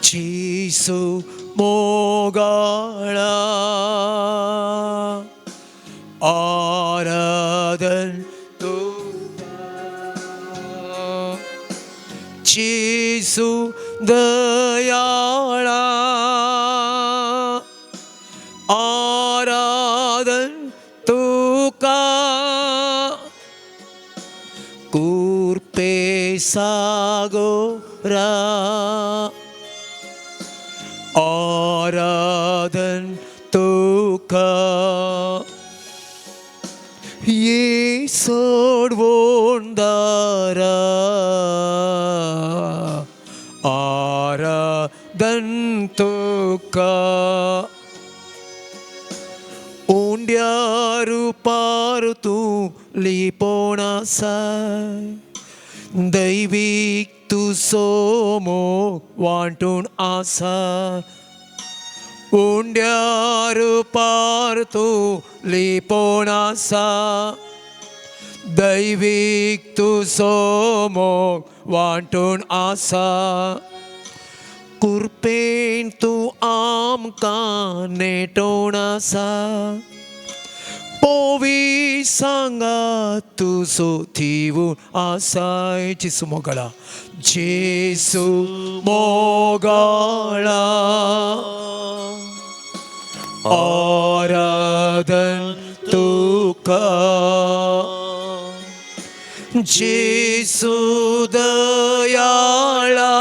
Jesu mogala Aradan Jesu dayala Aradan tuka Kurpe sagora Aradan tuka Yesod wondara Aradan tuka Undyaru parutu lipona sai Daivik tu somo wantun asa Undyaru parutu lipona sa Daivik tu somo wantun asa Kurpen tu amka netona sa Povi sanga tu so thivu asai Jesu mogala Jesu mogala Aradan tuka Jesu dayala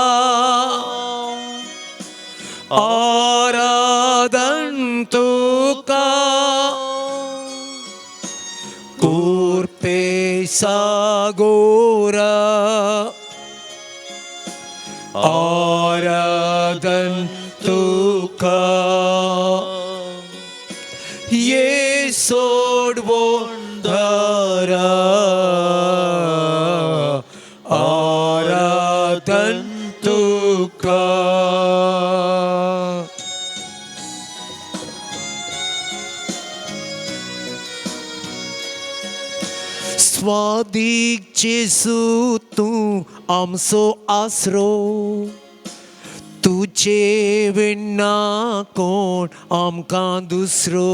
Aradan tuka Kurpe sagora Aradan tuka Yesod wondara Aradan tuka Swadik Jesu tu amso asro तुझे विना कोण आमकां दुसरो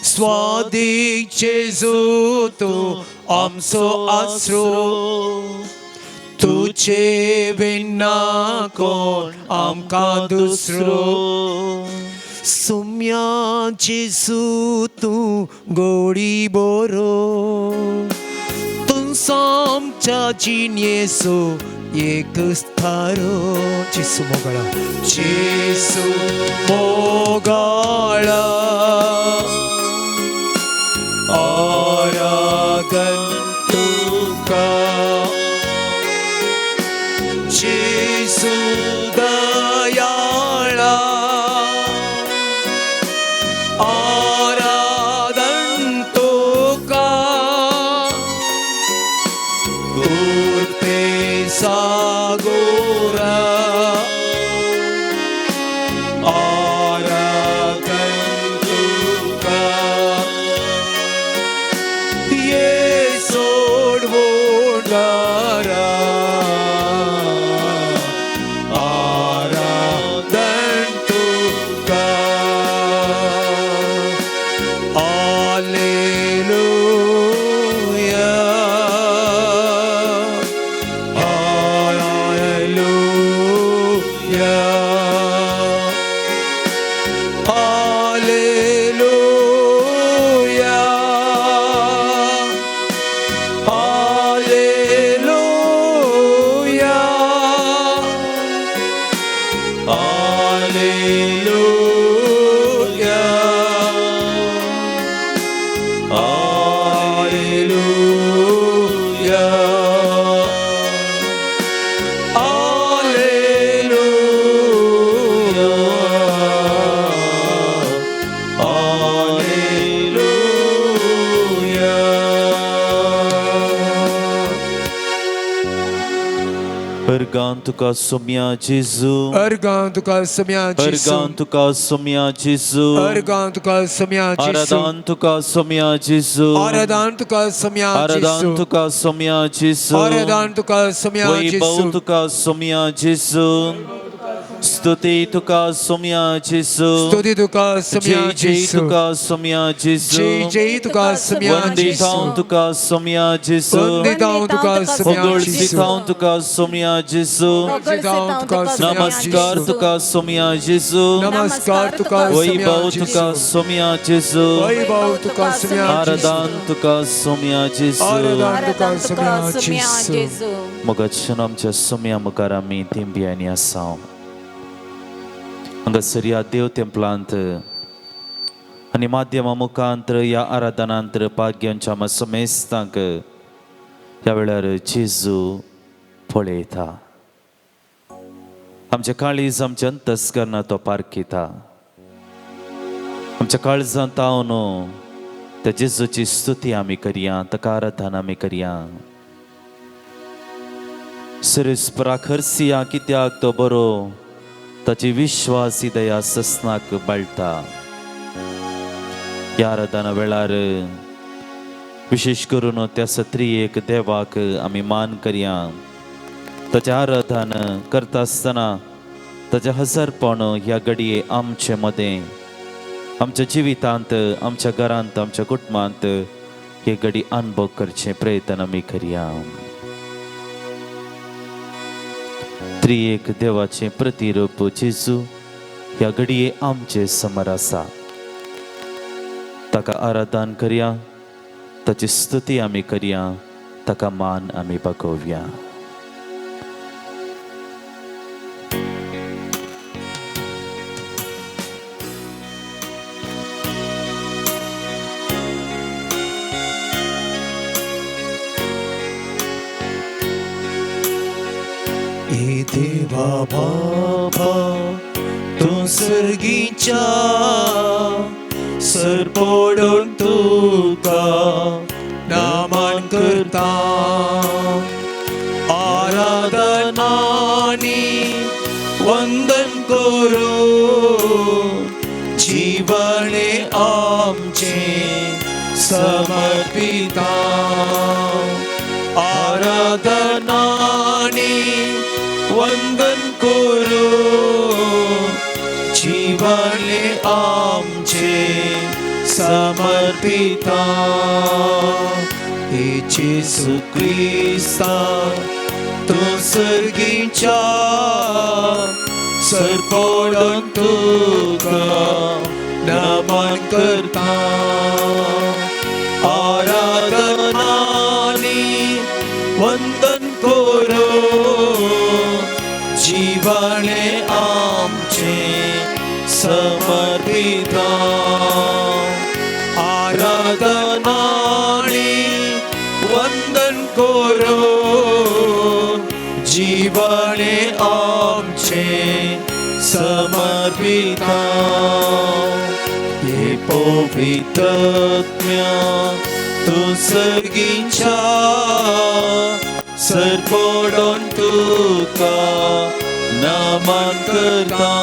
स्वादीक जेजू तू आमचो आसरो तुझे विना कोण आमकां दुसरो सुम्या जेजू तू गोडी बोरो तुमच्या जिणेचो एकच थारो Jesu mogala Jesu mogala Aradan tuka Jesu dayala Aradan tuka Kurpe sagora Argantuka somia Jesu. Argantuka somia Jesu. Argantuka somia Jesu. Argantuka somia Jesu. Aradantuka somia Jesu. Aradantuka somia Jesu. Aradantuka somia Jesu. Aradantuka somia Jesu. Vaibhautuka somia Jesu. स्तुती तुका सोम्या जेजू स्तुती तुका सम्या जय जय जेसू तुका सोम्या जेजू जय जय तुका सम्या वंदित हांव जेसू तुका सोम्या जेजू वंदित हांव तुका सम्या होगळसीत जेसू हांव तुका सोम्या जेजू नमस्कार तुका सोम्या जेजू नमस्कार तुका वैभव तुका सोम्या जेजू वैभव तुका सम्या आराधन तुका सोम्या जेजू आराधन तुका सम्या जेसू मोगाच्यान आमच्या सोम्या मुखार आमी दिंब्यांनी आसां हांगासर ह्या देव तेंपलांत आनी माध्यमा मुखांतर ह्या आराधनांतर भाग्यांच्या समेस्तांक ह्या वेळार जेजू पळयता आमच्या काळीज आमच्या अंतस्करणांत तो पारखिता आमच्या काळजांत हांव त्या जेजूची स्तुती आमी करया ताका आराधना आमी करया सरस्पराखर्सिया कित्याक तो बरो ताची विश्वासी दया ससनाक बाळटा ह्या आराधना वेळार विशेष करून त्या सत्री एक देवाक आमी मान करया ताचें आराधन करता आसतना ताचें हजरपण ह्या घडये आमचे मदें आमच्या जिवितांत आमच्या घरांत आमच्या कुटुंबांत हे घडी अनुभव करचे प्रयत्न आमी करया त्रिएक देवाचे प्रतिरूप जेजू ह्या घडये आमचे समोर आसा ताका आराधन करया ताची स्तुती आमी करया ताका मान आमी बगोवया देवा बाबा तू सर्गीच्या सरपोडून तुका नामान करता आराधनानी वंदन करू जीवने आमचे समर्पिता आराधनानी वंदन करू जीवने आमचे समर्पिता येशू ख्रिस्ता तू सर्गीच्या सरपोडून तुका नमन करता आराधनानी वंदन करू जीवने आमचे समर्पिता आराधनानी वंदन करू जीवने आमचे समर्पिता हे पवित्रत्म्या तू सर्गीच्या सरपोडून तुका नमन करता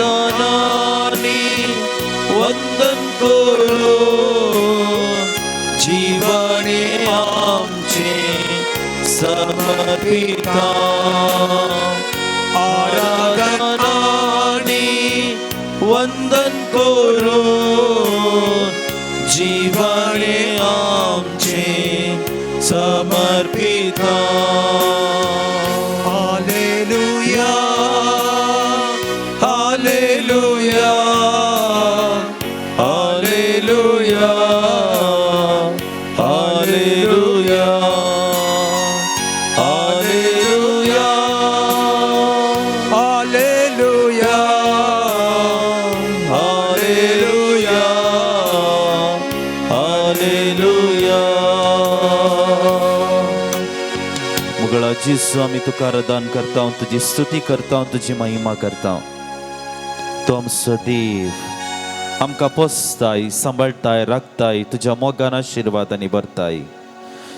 आराधनानी वंदन करू जीवने आमचे समर्पिता आराधनानी वंदन करू जीवने आमचे समर्पिता hallelujah hallelujah hallelujah hallelujah hallelujah hallelujah hallelujah hallelujah मुगळा जेजू आमी तुका आराधन करता तुजी स्तुती करता तुजी महिमा करता तू आमचो देव आमकां पोसताय सांबाळताय राखताय तुज्या मोगान आशिर्वादांनी भरताय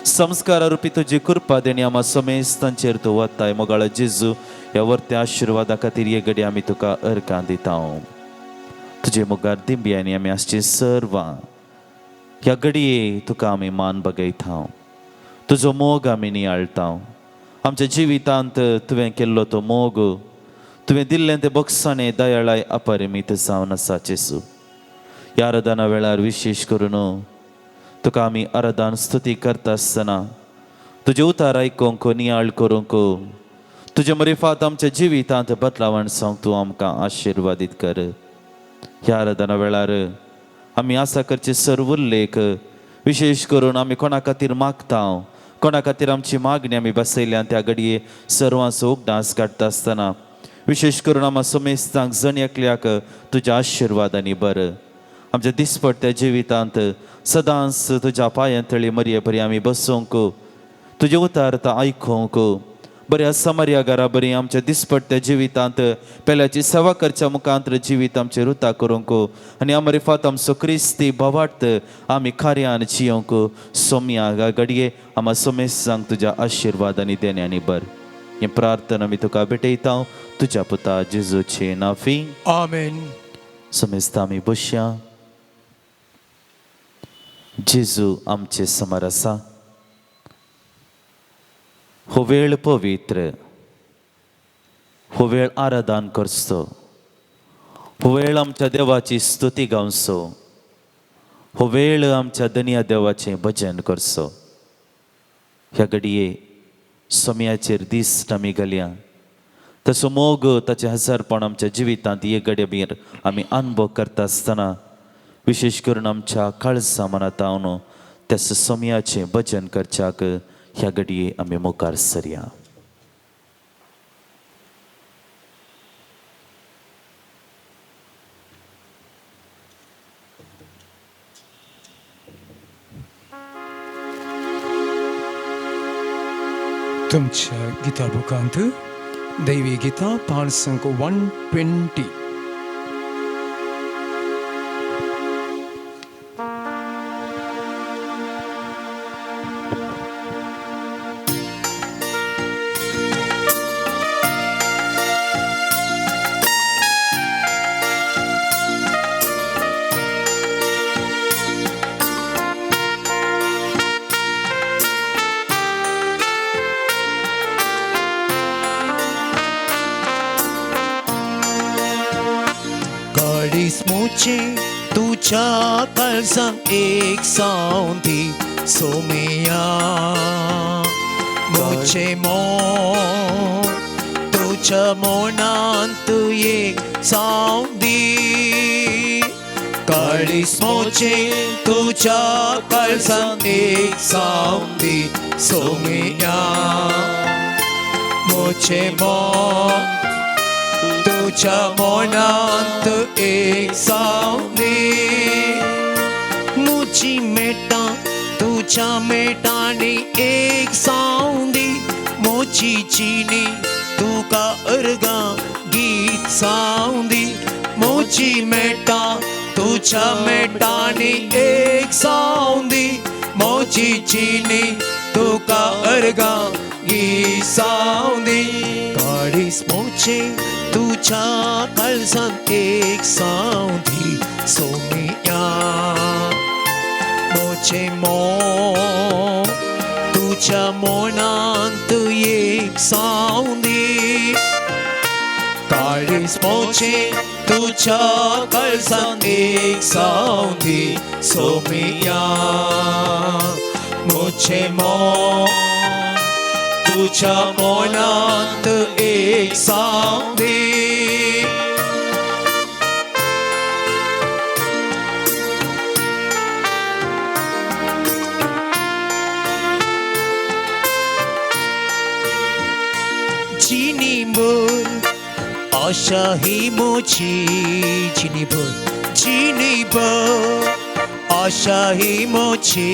संस्कारा रुपी तुजी कृपा देणी आम्हा समेस्तांचेर तूं वताय मोगाळ जेजू ह्या वर्त्या आशिर्वादा खातीर हे घडी आमी तुका अर्गां दिता तुजे मुखार दिंब्यांनी आमी आसची सर्वां ह्या घडये तुका आमी मान बगयता तुजो मोग आमी नियाळटा आमच्या जिवितांत तुवें केल्लो तो मोग, तुवें दिल्लें तें बक्षाणें दयाळाय अपरिमीत जावन आसा जेसू. ह्या आराधना वेळार विशेश करून तुका आमी आराधन स्तुती करता आसतना तुजे उतार आयकूंक नियाळ करूंक तुजे मरिफात आमच्या जिवितांत बदलावण सांग तूं आमकां आशिर्वादीत कर. ह्या आराधना वेळार आमी आसा करचे सर्व उल्लेख विशेष करून आमी कोणा खातीर मागता, कोणा खातीर आमची मागणी आमी बसयल्या त्या घडये सर्वांचो उगडास काडटा आसतना विशेष करून आम्हा समेस्तांक जण एकल्याक तुज्या आशिर्वादांनी बर. आमच्या दिसपट्ट्या जिवितांत सदांच तुज्या पांयां मरये बरी आमी बसूंक, तुजे उतार आयकूंक, बऱ्या समार्या घरा बरी आमच्या दिसपट्ट्या जिवितांत पेल्याची सेवा करच्या मुखांतर जिवीत आमचे रुता करूंक आनी आमरिफात आमचो क्रिस्ती भवाट आमी खऱ्यान जियोंक सोम्या घडये आम्हा समेस्तांक तुज्या आशिर्वादांनी देण्यानी बर. ही प्रार्थना आमी तुका भेटयता तुज्या पुता जेजूचे नांवी. आमेन. समेस्ता आमी बसया. जेजू आमचे समोर आसा. हो वेळ पवित्र, हो वेळ आराधन करचो, हो वेळ आमच्या देवाची स्तुती गावचो, हो वेळ आमच्या धन्य देवाचें भजन करचो. ह्या घडये सोम्याचेर दिश्ट आमी घालया. तसो मोग ताचे हजारपण आमच्या जिवितांत हे घडये आमी अनुभव करता आसतना विशेष करून आमच्या काळजा मनात हांव त्या सोम्याचें भजन करच्याक ह्या घडये आमी मुखार सरया. तुमच्या गिता बुकांत दैवी गिता पाठ संक 120. मुझे तुझ्या काळजांत एक सावंदी सोमिया मुझे मोन तुझ्या मोनांत एक सावंदी काळीस मुझे तुझ्या काळजांत एक सावंदी सोमिया मुझे मोन तुझ्या मोनांत एक सावंदी मुझी मेटा तुझ्या मेटाने एक सावंदी मुझी चीनी तुका अर्गा गीत सावंदी मुझी मेटा तुझ्या मेटाने एक सावंदी मुझी चीनी तुका अर्गा गीत सावंदी काळीस मुझे तुझ्या काळजांत एक सावंदी सोमिया मुझे मोन तुझ्या मोनांत एक सावंदी काळीस मुझे तुझ्या काळजांत एक सावंदी सोमिया मुझे मोन तुझ्या मोनांत एक सावंदी जिनी भर आशा ही मुझी जिनी भर आशा ही मुझी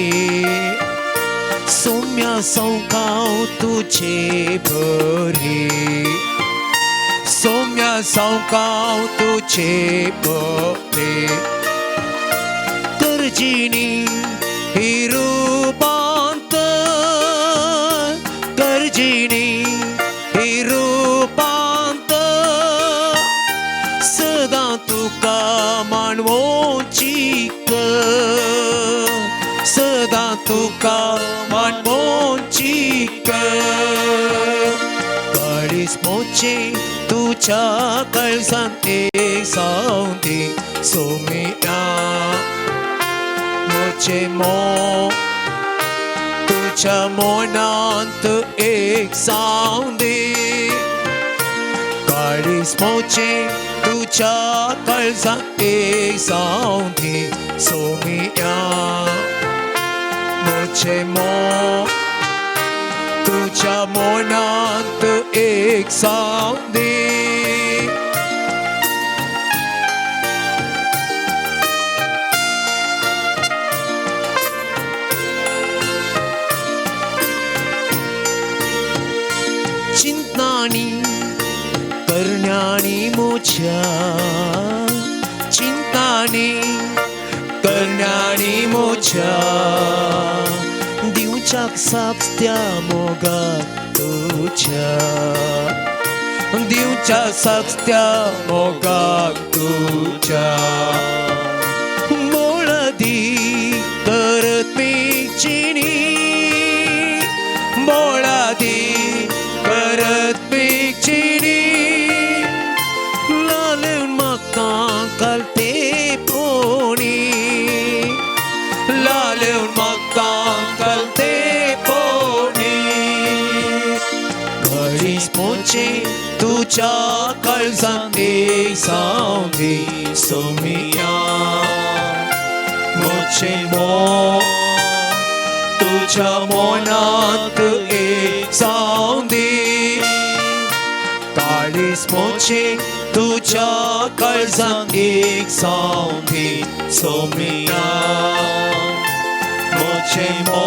सोम्या सौकाव तुझे बरे सोम्या सौकाव तुझे बरे करजिनी ही रूपांत करजिनी ही रूपांत सदा तुका मानवोची सदा तुका मानवोची काळीस मोचे तुझ्या कळसांत एक सावंती सोमिया मोचे मो तुझ्या मोनांत एक सावंती काळीस मोचे तुझ्या कळसांत एक सावंती सोमिया मोचे मो तुझ्या मोनांत एक सावंती चिंतानी करण्यानी मोच्या चिंतानी करण्यानी मोच्या दिवच्याक साक्षत्या मोगात तुझ्या दिवच्या साक्षत्या मोगात तुझ्या बोळदी करत मी चिणी बोळदी करत मी चिणी लालून म्हाका घालते पोणी लालून म्हाका घालते पोणी काळीस मोचे तुझ्या काळजांत एक सावंती सोमिया मोचे मो तुझ्या मोनांत एक सावंती काळीस मोचे तुझ्या काळजांत एक सावंती सोमिया मोचे मो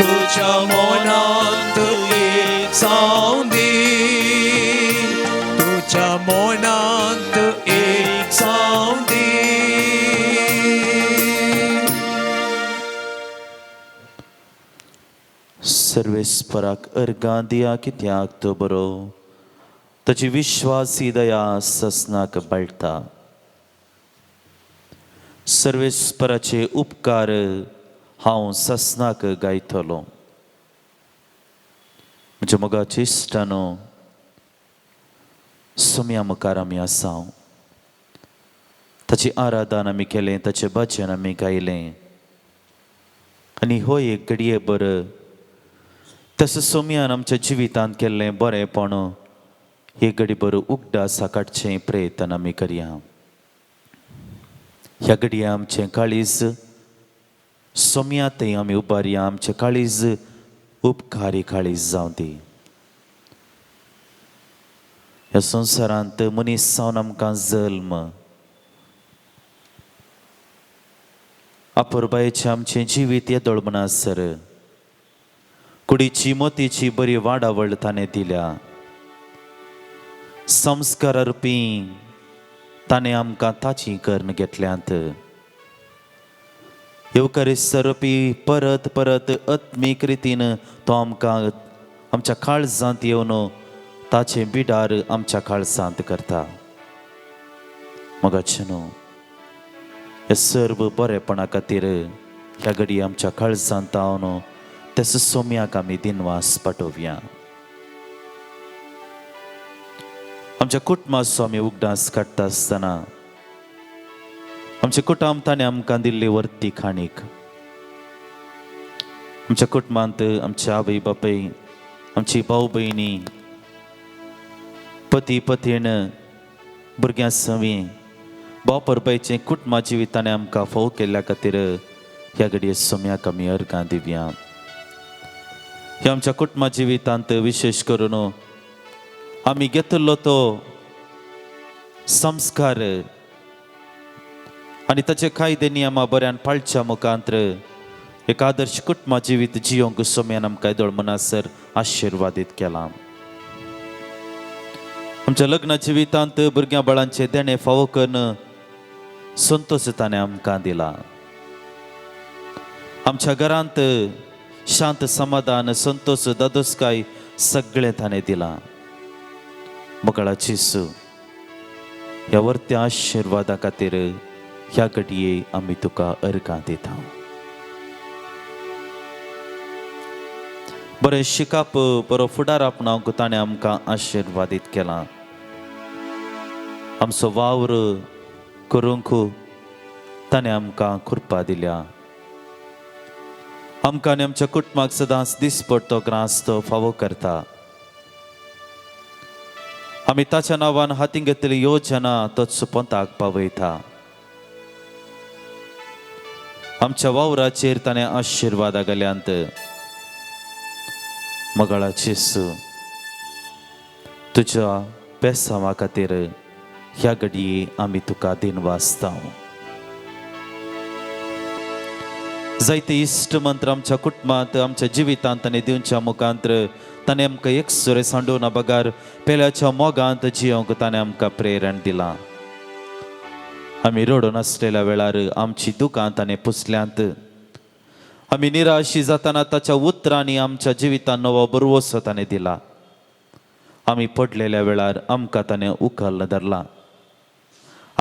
तुझ्या मोनांत एक सावंती तुझ्या मोनांत एक सावंती सर्वेस्पराक अर्गां दिया कित्याक तो बरो ताची विश्वासी दया ससनाक बळटा सर्वेस्पराचे उपकार हांव ससनाक गायतलो म्हज्या मोगाचे इश्टानो सोम्या मुखार आमी आसां ताची आराधन आमी केलें ताचें भजन आमी गायलें आनी हो एक घडये बर तसो सोम्यान आमच्या जिवितांत केल्लें बरेंपण हे घडी बर उगडासा काडचें प्रयत्न आमी करया ह्या घडये आमचें काळीज सोम्यातय आमी उबारया आमचें काळीज उपकारी काळीज जावं दी ह्या संवसारांत मनीस जावन आमकां जल्म अपुरबायेचें आमचें जिवीत येदोळ म्हणसर कुडीची मोतीची बरी वाडावळ ताणें दिल्या संस्कार रुपी ताणें आमकां ताची कर्ण घेतल्यांत येवकारिस्त रुपी परत परत आत्मीक रितीन तो आमकां आमच्या काळजांत येवन ताचे बिडार आमच्या काळजांत करता मोगाचें न्हू हे सर्व बरेपणा खातीर ह्या घडये आमच्या काळजांत हांव तेस सोम्याक आमी दिनवास पाठोवया आमच्या कुटुंबाचो आमी उगडास काडटा आसतना आमचे कुटुंब ताणें आमकां दिल्ली वर्ती खाणीक आमच्या कुटुंबांत आमचे आवय बापूय आमची भाऊ भयणी पती पत्नीण भुरग्यां सवी भाव परबायचें कुटुंबा जिवीत ताणें आमकां फोव केल्ल्या खातीर ह्या घडये सोम्याक आमी अर्गां दिवया हे आमच्या कुटुंबा जिवितांत विशेष करून आमी घेतिल्लो तो संस्कार आनी ताचे कायदे नियमां बऱ्यान पाळच्या मुखांतर एक आदर्श कुटुंबा जिवीत जियोंक सोम्यान आमकां येदोळ मनासर आशिर्वादीत केलां आमच्या लग्न जिवितांत भुरग्यां बाळांचे देणे फावो करून संतोश ताणें आमकां दिला आमच्या घरांत शांत समाधान संतोष दादोसकाय सगळें ताणें दिलां मोकळा जेसू ह्या वर्त्या आशिर्वादा खातीर ह्या घडये आमी तुका अर्गां दिता बरें शिकप बरो फुडार आपणावंक ताणें आमकां आशिर्वादीत केलां. आमचो वावर करूंक ताणें आमकां कृपा दिल्या. आमकां आनी आमच्या कुटुंबाक सदांच दिसपट्टो ग्रास्त फावो करता. आमी ताच्या नांवान हातीन घेतलेली योजना तोच पंथाक पावयता. आमच्या वावराचेर ताणें आशिर्वादा गेल्यांत मगळा जेसू तुज्या बेसांवा खातीर ह्या घडये आमी तुका दिनवासता. जायते इश्ट मंत्र आमच्या कुटुंबांत आमच्या जिवितांत ताणें दिवच्या मुखांतर ताणें आमकां एक सुरे सांडून बगार पेल्याच्या मोगांत जियोंक ताणें आमकां प्रेरण दिलां. आमी रडून आसलेल्या वेळार आमची दुकां ताणें पुसल्यांत. आमी निराशी जाताना ताच्या उतरांनी आमच्या जिवितांत नवो बरवसो ताणें दिला. आमी पडलेल्या वेळार आमकां ताणें उखल धरला.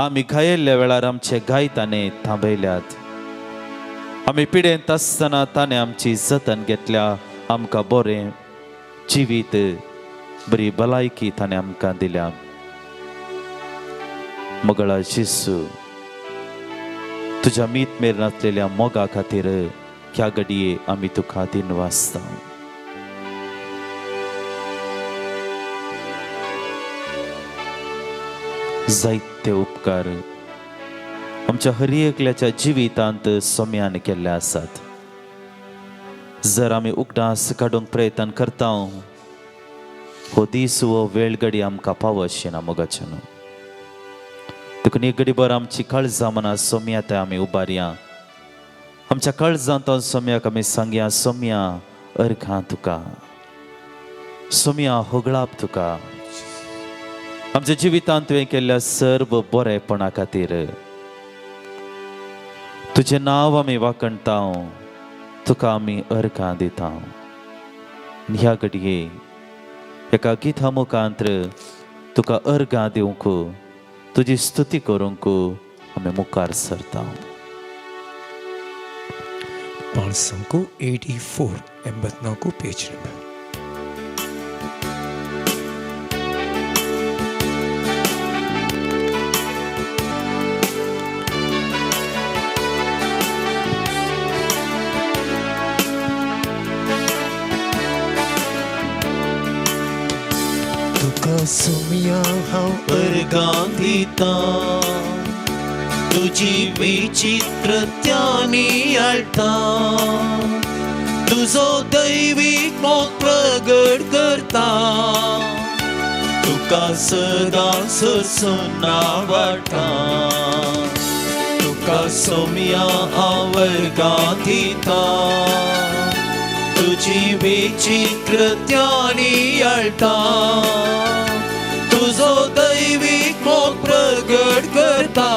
आमी घायल्ल्या वेळार आमचे घाय ताणें थांबयल्यात. आमी पिडेंत आसतना ताणें आमची जतन घेतल्या. आमकां बरें जिवीत बरी भलायकी ताणें आमकां दिल्या. मगळा जेसू तुज्या मीत मेर नासलेल्या मोगा खातीर ह्या घडये आमी तुका दिनवासता. जायते उपकार आमच्या हर एकल्याच्या जिवितांत सोम्यान केल्ले आसात. जर आमी उगडास काडूंक प्रयत्न करता हो दीस हो वेळ घडी आमकां पावशी ना मोगाचे न्हू. देखून एक घडीभर आमची काळजां मना सोम्यात आमी उबारया. आमच्या काळजांत सोम्याक आमी सांगया सोम्या अर्घां तुका, सोम्या होगळाप तुका. आमच्या जिवितांत तुवें केल्ल्या सर्व बरेपणा खातीर तुजें नांव आमी वाखणटा. तुका आमी अर्घां दिता. ह्या घडये एका गिता मुखांतर तुका अर्घां दिवंक तुजी स्तुती करूंक आमी मुखार सरता. Psalm 84 84 page number. तुका सोम्या हांव अर्घां दिता. तुजी विचित्रत्यानी आळटा. तुजो दैवीक मोग प्रगट करता. तुका सदांच सुना वाटा. तुका सोम्या हांव अर्घां दिता. तुजी विचित्रत्यानी आळटा. तुजो दैवीक मोग प्रगट करता.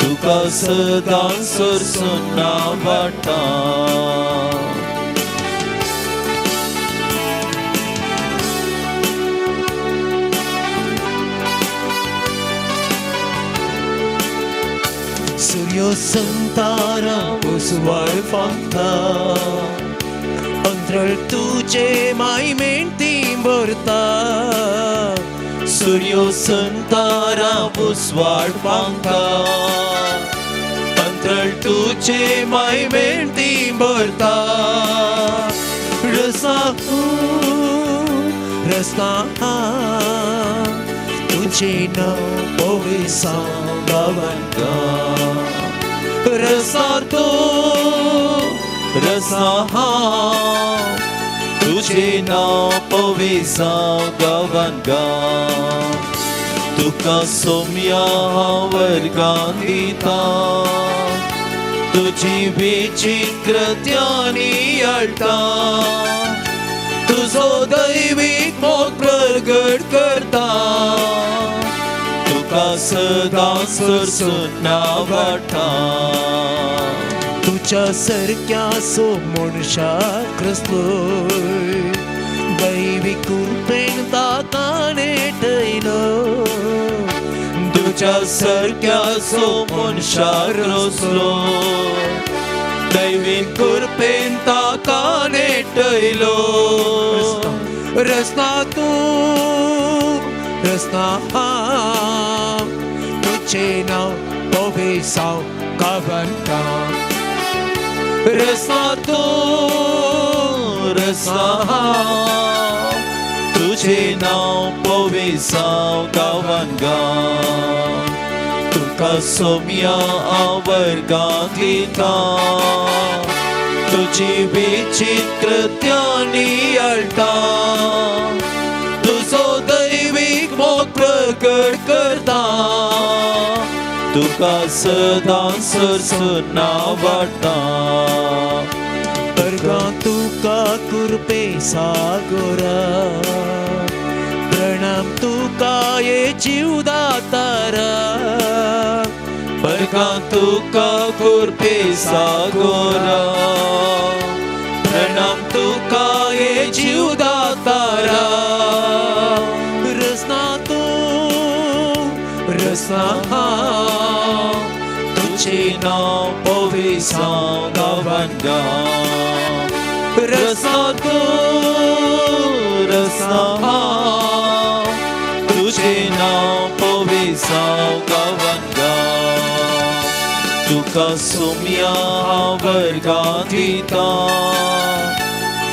तुका सदांच सुना वाटा. सूर्यो संतारा उसवाळ फांगता. अंतरळ तुजे मायमेन ती भरता. सूर्यो संतारा उसवाळ फांगता. अंतरळ तुजे मायमेन ती भरता. रसा रस्ता तुझे नाव पोविसा गावंगा. रसा तो रसा तुझे नाव पोविसा गावंगा. तुका सोम्या हांव अर्घां दिता. तुजी विचित्रत्यानी आळटा. तुजो दैवीक मोग प्रगट करता. तुका सदांच सुना वाटा. तुझ्या सारक्या सो मनशाक रचलोय. दैवीक कृपेन ताकाने ठयलो. तुझ्या सारक्या सो मनशाक रचलो. दैवीक कृपेन ताका नेटयलो रस्ना तूं रस्ना तुझे नाव पविसाव कवंता रस्ना तूं रस्ना तुझे नाव पविसाव गावनगा तुका सोम्या आवर्गांतलीता तुझी विचित्रत्यानी अळटा तुझो दैवीक मोग प्रकट करता तुका सदां सरसुना वाटा वर्गा तुका कृपे सागोरा प्रणाम तुका ये जीवदातारा वर्गा तुका कृपे सागोरा प्रणाम तुका ये जीवदातारा रस्ना तूं रस्ना तुझे नाव पविसाव गावनगा रस्ना तूं रस्ना तुझे नाव पविसाव गावनगा तुका सोम्या वर्गांतलीता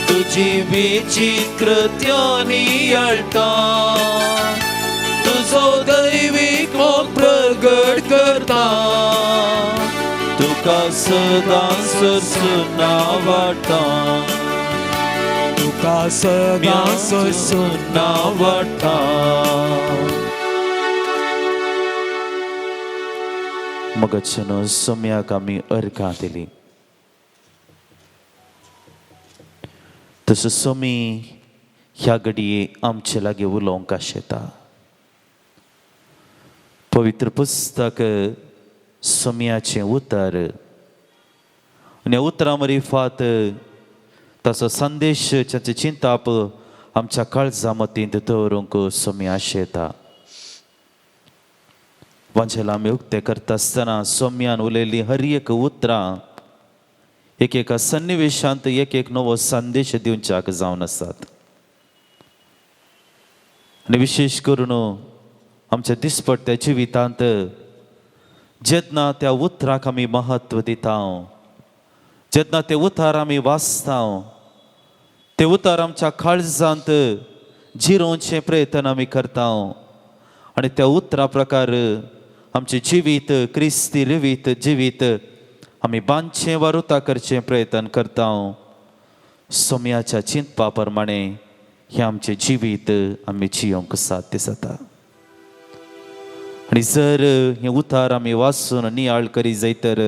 तुझी विचित्रत्यानी अळटा तुझो दैवीक मोग प्रगट करता तुका सदां सरसुना वाटा तुका सदां सरसुना वाटा मगचनो सोम्याक आमी अर्घां दिली तसो सोमी ह्या घडये आमचे लागी उलोवंक आशेता पवित्र पुस्तक सोम्याचें उतर आनी उतरां मरी फात ताचो संदेश ताची चिंताप आमच्या काळजा मतींत दवरूंक सोमी आशेता वांजेला आमी उक्ते करता आसतना सोम्यान उलयल्ली हर एक उतरां एका सन्निवेशांत एक नवो संदेश दिवच्याक जावन आसात आनी विशेश करून आमच्या दिसपट्ट्या जिवितांत जेन्ना त्या उतराक आमी महत्व दिता जेन्ना ते उतार आमी वाचता ते उतार आमच्या काळजांत जिरोवचे प्रयत्न आमी करता आनी त्या उतरा प्रकार आमचे जिवीत क्रिस्ती रिवीत जिवीत आमी बांदचें वा रुता करचें प्रयत्न करता सोम्याच्या चिंतपा प्रमाणे हें आमचें जिवीत आमी जियोंक साध्य जाता आनी जर हें उतार आमी वाचून नियाळ करी जायतर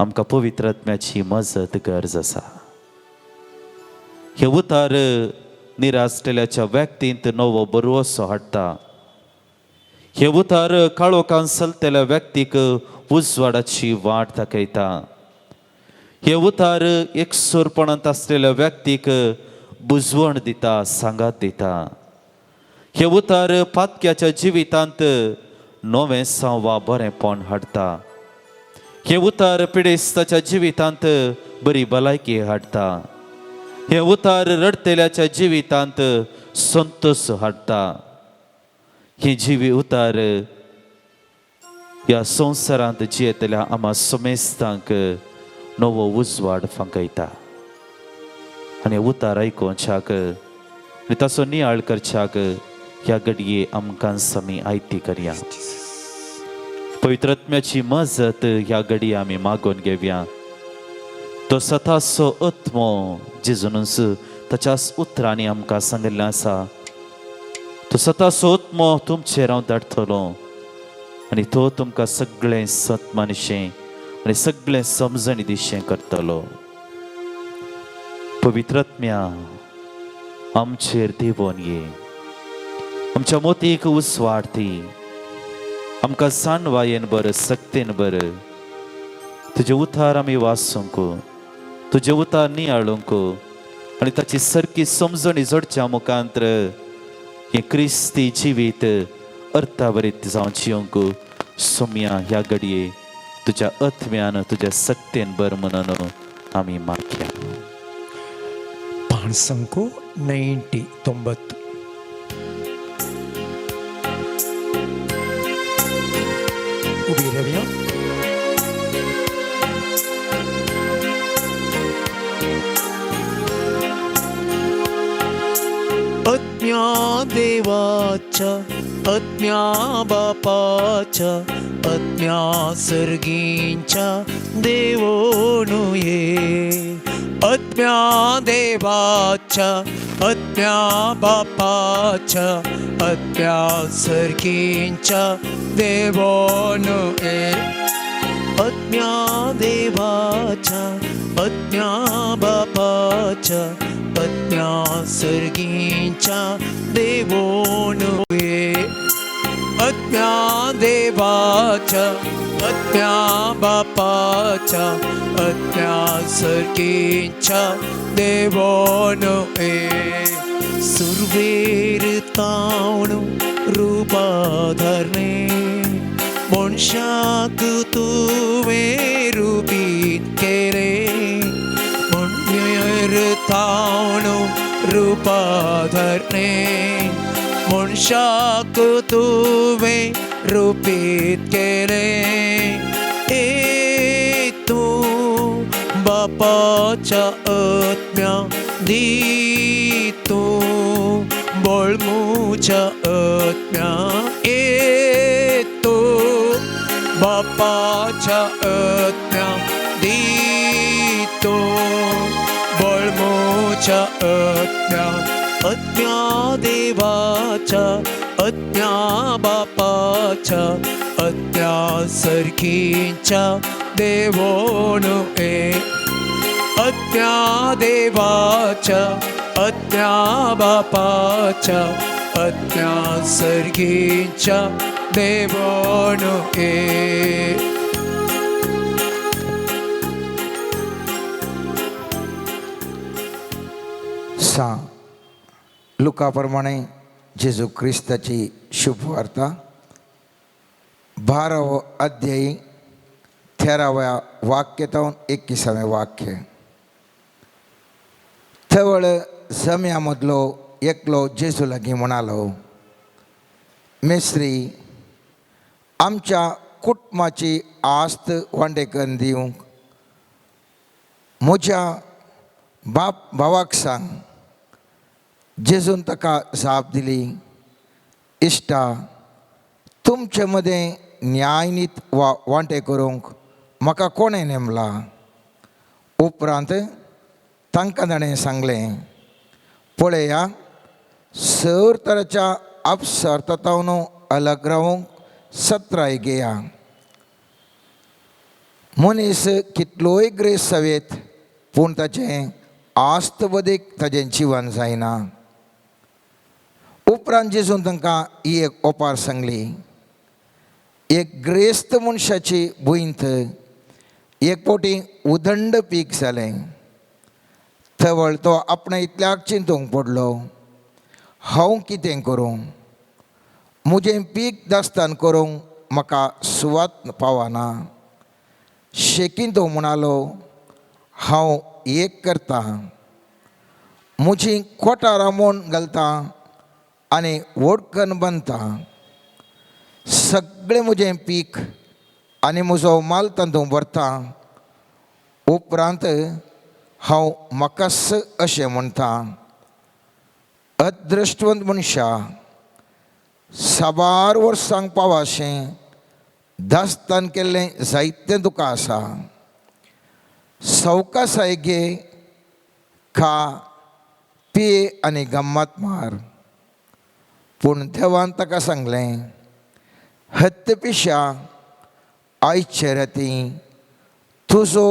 आमकां पवित्र आत्म्याची मजत गरज आसा हे उतार निराशलेल्या व्यक्तींत नवो बरवसो हाडटा हे उतार काळोखान चलतल्या व्यक्तीक उजवाडाची वाट दाखयता हे उतार एकसुरपणांत आसलेल्या व्यक्तीक बुजवण दिता सांगात दिता हे उतार पातक्याच्या जिवितांत नवें वा बरेंपण हाडटा हे उतार पिडेस्ताच्या जिवितांत बरी भलायकी हाडटा हे उतार रडतेल्याच्या जिवितांत संतोष हाडटा हे जिवी उतार ह्या संवसारांत जियेतल्या आम्हा समेस्तांक नवो उजवाड फांकयता आनी उतार आयकोवच्याक आनी ताचो नियाळ करच्याक ह्या घडये आमकां समी आयती करया पवित्र आत्म्याची मजत ह्या घडये आमी मागून घेवया तो स्वताचो आत्मो जेजूनच ताच्याच उतरांनी आमकां सांगिल्लें आसा तो स्वताचो आत्मो तुमचेर हांव धाडटलो आनी तो तुमकां सगळें सत मानशें आनी सगळें समजणी दिशें करतलो पवित्र आत्म्या आमचेर देवोन ये आमच्या मोतीक उसवाडती आमकां साणवायेन बर सक्तेन बर तुजे उतार आमी वाचूंक तुजे उतार नियाळूंक आनी ताची सारकी समजणी जोडच्या मुखांतर हे क्रिस्ती जिवीत अर्थावरीत जावं जियोंक सोम्या ह्या घडये तुझ्या आत्म्यान तुझ्या सत्तेन बर म्हणून आम्ही मागया. पाणसंको 90 उभी राहूया. आत्म्या देवाच्या आत्म्या बापाच्या आत्म्या सर्गींच्या देवोनु ये. आत्म्या देवाच्या आत्म्या बापाच्या आत्म्या सर्गींच्या देवोनु ये. आत्म्या देवाच्या आत्म्या बापाच्या आत्म्या सर्गींच्या देवोनु ये. आत्म्या देवाच्या आत्म्या बापाच्या आत्म्या सर्गींच्या देवोनु ये. सुरवेर तावणू रूपा धरणे मनशाक तुवें रुपीत केले. मनशार तावणू रूपा धरणे मनशाक तुवें रुपीत केले. ए तूं बापाच्या आत्म्या दी तूं बोळमूच्या आत्म्या. ए तूं बापाच्या आत्म्या दी तूं बोळमूच्या आत्म्या. आत्म्या देवाच्या आत्म्या बापाच्या आत्म्या सर्गींच्या देवोनु ये. आत्म्या देवाच्या आत्म्या बापाच्या आत्म्या सर्गींच्या देवोनु ये. लुकाप्रमाणे जेजू ख्रिस्ताची शुभवार्ता 12 अध्यायी 13व्या वाक्यातून 21व्या वाक्य. थवळ जम्यामधलो एकलो जेजू लागी म्हणालो, मेस्त्री आमच्या कुटुंबाची आस्त वांटेकन दिवंक म्हज्या भावाक सांग. जेजून ताका जाप दिली, इश्टा तुमचे मदें न्यायनीत वांटे करूंक म्हाका कोणें नेमला. उपरांत तांकां ताणें सांगलें, पळया सर तराच्या अपसर्तांतून अलग रावूंक 17 घेया. मनीस कितलोय ग्रेस सवेत पूण ताचें आस्त वदेक ताचें जीवन जायना. उपरांत जेजून तांकां ही एक ओपार सांगली. एक ग्रेस्त मनशाची भुंयत एक फावटी उदंड पीक जालें. थवळ तो आपणा इतल्याक चिंतूंक पडलो, हांव कितें करूं. म्हजें पीक दास्तान करूंक म्हाका सुवात पावना. शेकीन तो म्हणालो, हांव एक करता, म्हजीं कोटां रामोवन घालता आनी वडकन बांदता. सगळें म्हजें पीक आनी म्हजो माल तांदूळ व्हरता. उपरांत हांव म्हाकाच अशें म्हणटा. अदृश्टवंत मनशा साबार वर्सांक पावाशें दास्तान केल्लें जायतें तुका आसा. सवकासाय घे, खा, पिये आनी गम्मत मार. पूण देवान ताका सांगलें, हत्ते पिशा आयचे राती तुजो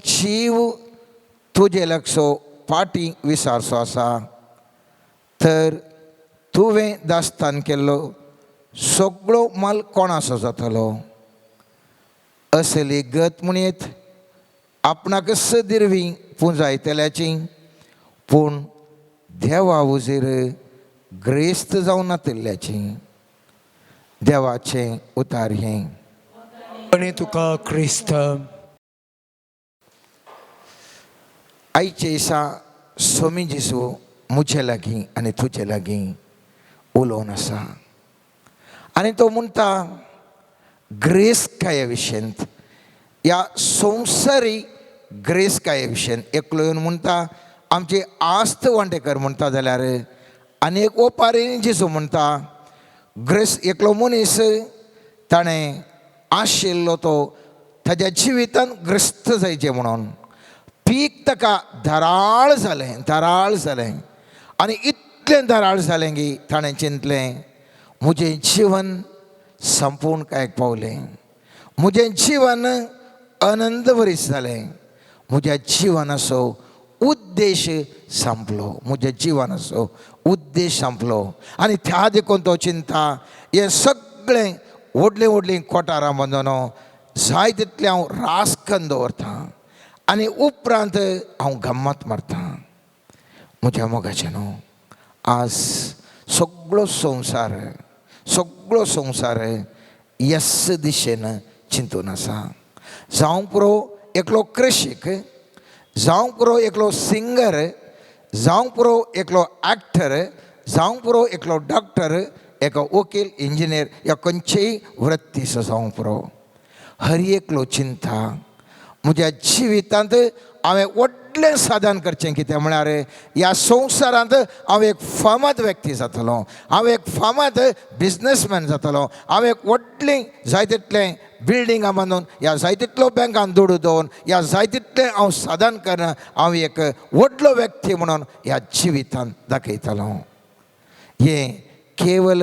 जीव तुजे लागसो फाटीं विसारचो आसा. तर तुवें दास्तान केल्लो सगळो माल कोणाचो जातलो. असली गत म्हणयत आपणाकच दिरवी पुंजायतल्याची, पूण देवा उजेर ग्रेस्त जावन नातिल्ल्याची. देवाचें उतार हें. आणि तुका क्रिस्त आईचे ईसा स्वामी जेसू मुझे लागीं आनी तुजे लागीं उलोवन आसा आनी तो म्हणटा ग्रेस काय विशयंत ह्या संवसारी ग्रेस काय विशयंत एकलो येवन म्हणटा आमची आस्त वांटेकर म्हणटा जाल्यार आनी एक ओपारी जेसू म्हणटा ग्रेस एकलो मनीस ताणें आशिल्लो तो ताज्या जिवितान ग्रस्त जायचें म्हणून पीक ताका धराळ जालें आनी इतलें धराळ जालें की ताणें चिंतलें म्हजें जिवन संपूर्ण काय पावलें म्हजें जिवन आनंदभरीत जालें म्हज्या जिवनाचो उद्देश संपलो आनी त्या देखून तो चिंता हें सगळें व्हडलीं कोठारां बांदून जाय तितलें हांव रासकन दवरतां आनी उपरांत हांव गम्मत मारतां म्हज्या मोगाचें न्हू आज सगळो संवसार ह्याच दिशेन चिंतून आसा जावं पुरो एकलो कृशीक जावं पुरो एकलो सिंगर जावं पुरो एकलो एक्टर जावं पुरो एकलो डॉक्टर एका वकील इंजिनियर या खंयचेय वृत्तीचो जावं पुरो हर एकलो चिंता म्हज्या जिवितांत हांवें व्हडलें साधन करचें कितें म्हळ्यार ह्या संवसारांत हांव एक फामाद व्यक्ती जातलो हांव एक फामाद बिजनसमॅन जातलो हांव एक व्हडलीं जाय तितलें बिल्डिंगां बांदून ह्या जाय तितलो बँकान दुडू दवरून ह्या जाय तितलें हांव साधन करना हांव एक व्हडलो व्यक्ती म्हणून ह्या जिवितांत दाखयतलो हें केवल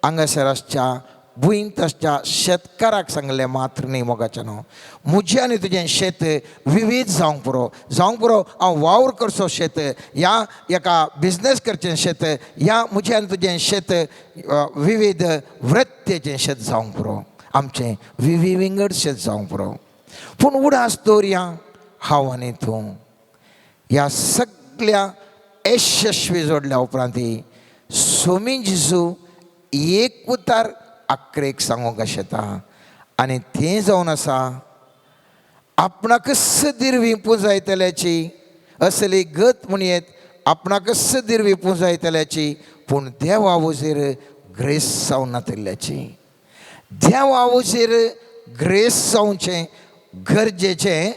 हांगासर आसच्या भुंयत आसच्या शेतकाराक सांगलें मात्र न्ही मोगाचें न्हू म्हजें आनी तुजें शेत विविध जावंक पुरो हांव वावर करचो शेत ह्या एका बिजनस करचें शेत ह्या म्हजें आनी तुजें शेत विविध वृत्तेचें शेत जावंक पुरो आमचें विंगड शेत जावंक पुरो पूण उडास दवरया हांव आनी तूं ह्या सगळ्या यशस्वी जोडल्या उपरांत स्वामी जेजू एक उतार आख्रेक सांगूंक शेता आनी तें जावन आसा आपणाकच दिरवी पुंजायतल्याची असली गत म्हणयेत आपणाकच दिरवी पुंजायतल्याची पूण देवा वजेर ग्रेस जावन नातिल्ल्याची देवा वजेर ग्रेस जावचें गरजेचें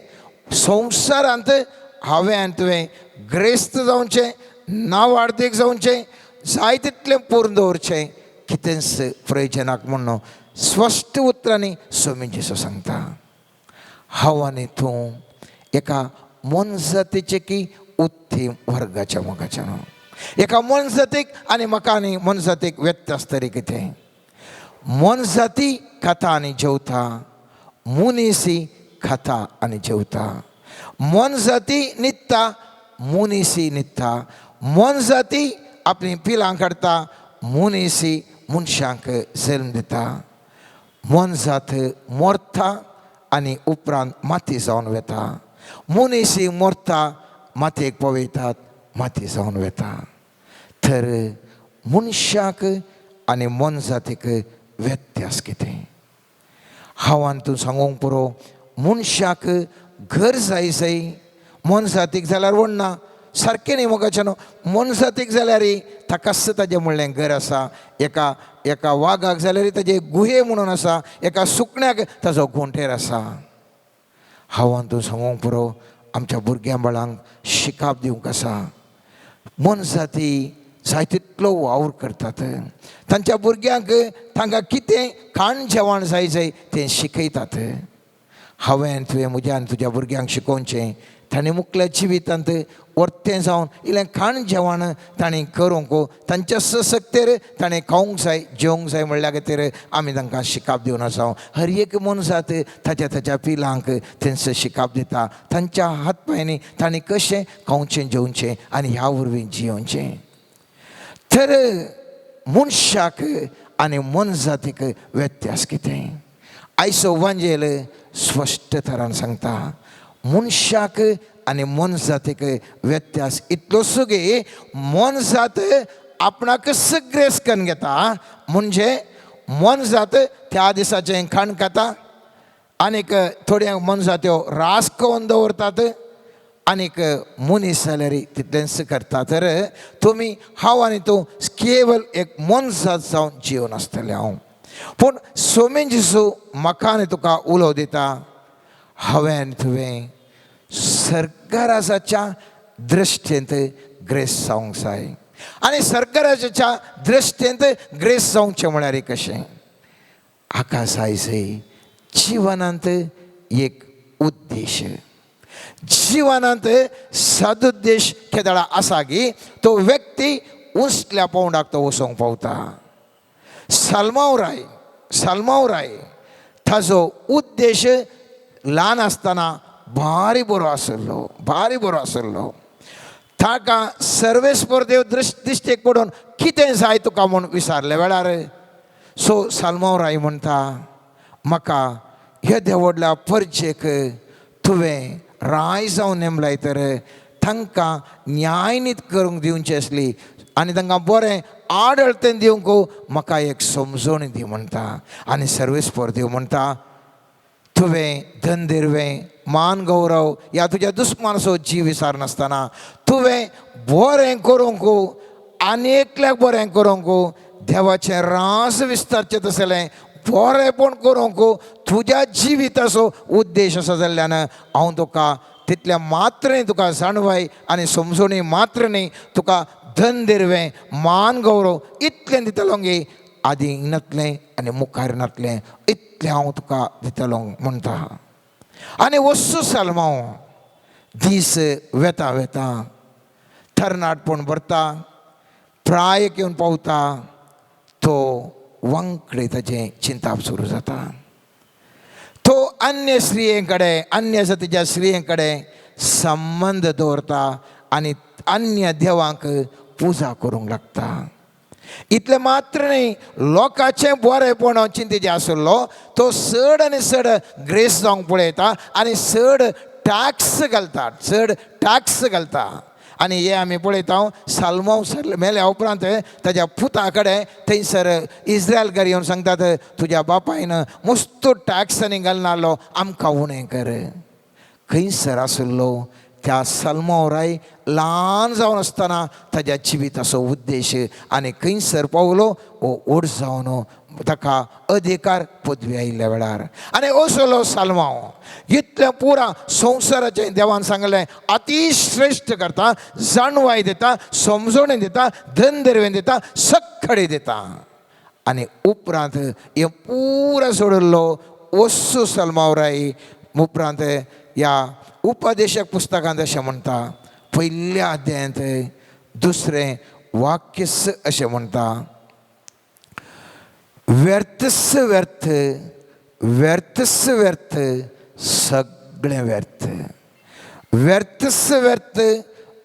संवसारांत हांवें आनी तुवें ग्रेस्त जावचें नावार्थीक जावचें जाय तितलें पोरून दवरचें कितेंच प्रयोजनाक म्हणून स्पश्ट उतरांनी स्वामी जेजू सांगता हांव आनी तूं एका मनजातीचे की उत्तीम वर्गाच्या मोगाच्या न्हू एका मनजातीक आनी म्हाका आनी मनजातीक व्यत्यास तरी कितें मनजाती खाता आनी जेवता मुनिसी खाता आनी जेवता मनजाती न्हिदता मुनिसी न्हिदता मनजाती आपली पिलां काडटा मुनिसी मनशांक जल्म दिता मनजात मोरता आनी उपरांत माती जावन वेता मुनिसी मोरता मातयेक पवयतात माती जावन वेता तर मनशाक आनी मनजातीक व्यत्यास कितें हांव आनी तूं सांगूंक पुरो मनशाक घर जाय मनजातीक जाल्यार व्हडना सारकें न्ही मोगाचें न्हू मनजातीक जाल्यार ताकाच ताजें म्हणलें घर आसा एका वागाक जाल्यार ताजे गुहे म्हणून आसा एका सुकण्याक ताजो घोंटेर आसा हांव आनी तूं सांगूंक पुरो आमच्या भुरग्यां बाळांक शिकाप दिवंक आसा मनजाती जाय तितलो वावर करतात तांच्या भुरग्यांक तांकां कितें खाण जेवण जाय तें शिकयतात हांवें आनी तुवें म्हज्या आनी तुज्या भुरग्यांक शिकोवचें ताणें मुखल्या जिवितांत वर्तें जावन इल्लें खाण जेवण ताणें करूंक तांच्या सशक्तेर ताणें खावंक जाय जेवंक जाय म्हणल्या खातीर आमी तांकां शिकाप दिवन आसा हर एक मनजात ताच्या पिलांक तेंचो शिकाप दिता तांच्या हात पांयांनी ताणें कशें खावचें जेवचें आनी ह्या वरवीं जियोचें तर मनशाक आनी मनजातीक व्यत्यास कितें आयचो वांजेल स्पश्ट तरान सांगता मनशाक आनी मनजातीक व्यत्यास इतलो सुगे मनजात आपणाकच ग्रेस करून घेता म्हणजे मनजात त्या दिसाचें खाण खाता आनीक थोड्यांक मनसा त्यो रास करून दवरतात आनीक मनीस जाल्यार तितलेंच करता. तर तुमी हांव आनी तूं केवल एक मनशात जावन जिवन आसतलें हांव. पूण सोमेन जेसू म्हाका आनी तुका उलो दिता, हांवें आनी तुवें सर्गराजाच्या दृश्टेंत ग्रेस जावंक जाय. आनी सर्गराजाच्या दृश्टेंत ग्रेस जावचें म्हळ्यार कशें? हाका जाय जिवनांत एक उद्देश, जिवनांत सदुद्देश केदळा आसा की तो व्यक्ती उंचल्या पावंडाक तो वचोंक पावता. सालमावराय ताजो उद्देश ल्हान आसतना भारी बरो आसलो. ताका सर्वेस्पर दिश्टेक पडून कितें जाय तुका म्हूण विचारले वेळार सालमावराय म्हणटा, म्हाका ह्या देवडल्या परजेक तुवें राय जावन नेमलाय तर तांकां न्याय करूंक दिवची आसली आनी तांकां बरें आडळतें दिवंक म्हाका एक समजण दी म्हणटा. आनी सर्वेस्पर देव म्हणटा, तुवें धनदिरवें मान गौरव ह्या तुज्या दुस्मानाचो जीव विचारनासतना तुवें बरें करूंक आनी एकल्याक बरें करूंक देवाचें रास विस्तारचें तसलें बरेंपण करूंक तुज्या जिविताचो उद्देश आसा जाल्ल्यान हांव तुका तितल्या मात्र न्ही तुका जाणवाय आनी समजणी मात्र न्ही तुका धन दिरवें मान गौरव इतलें दितलो गे. आदी नातलें आनी मुखार नातलें इतलें हांव तुका दितलो म्हणटा. आनी वस्सू सालमांव दीस वेता तरणाटपण भरता, प्रायेक येवन पावता, तो वांकडे ताचें चिंताप सुरू जाता. तो अन्य स्त्रिये कडेन अन्य जातीच्या स्त्रिये कडेन संबंध दवरता आनी अन्य देवांक पुजा करूंक लागता. इतलें मात्र न्ही, लोकांचें बरेंपण चिंतेचें आसलो तो चड आनी चड ग्रेस जावंक पळयता आनी चड टॅक्स घालता. आनी हे आमी पळयता सालमांव मेल्या उपरांत ताच्या पुता कडेन थंयसर इस्रायलकार येवन सांगतात, तुज्या बापायन मस्त टॅक्स आनी घालनासलो, आमकां उणें कर. खंयसर आसलो त्या सालमावराय ल्हान जावन आसतना ताच्या जिविताचो उद्देश आनी खंयसर पावलो व्हड जावन ताका अधिकार पदवी आयिल्ल्या वेळार. आनी असलो सालमांव इतलें पुरा संवसाराचें देवान सांगलें अतिश्रेश्ठ करता, जाणवाय दिता, समजणी दिता, धन दिरवें दिता, सखडी दिता. आनी उपरांत हें पुरा सोडिल्लो वस्सू सालमावराय उपरांत ह्या उपदेशक पुस्तकांत अशें म्हणटा, पयल्या अध्यायांत दुसरें वाक्यस अशें म्हणटा, व्यर्थस व्यर्थ व्यर्थस व्यर्थ सगळें व्यर्थ. व्यर्थस व्यर्थ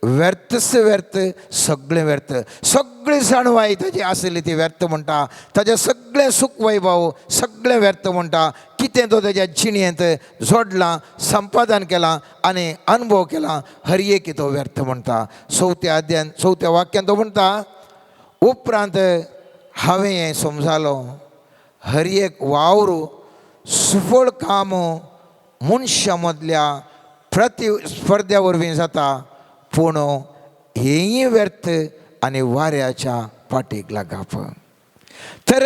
व्यर्थस व्यर्थ सगळें व्यर्थ. सगळी जाणवाय ताची आसली ती व्यर्थ म्हणटा. ताचें सगळें सुख वैभव सगळें व्यर्थ म्हणटा. कितें तो ताच्या जिणेंत जोडलां, संपादन केलां आनी अनुभव केला, हर एक तो व्यर्थ म्हणटा. चवथ्या वाक्यान तो म्हणटा, उपरांत हांवें हें समजालो, हर एक वावर सुफळ काम मनशा मदल्या प्रतिस्पर्ध्या वरवीं जाता, पूण हेय व्यर्थ आनी वाऱ्याच्या पाठीक लागाप. तर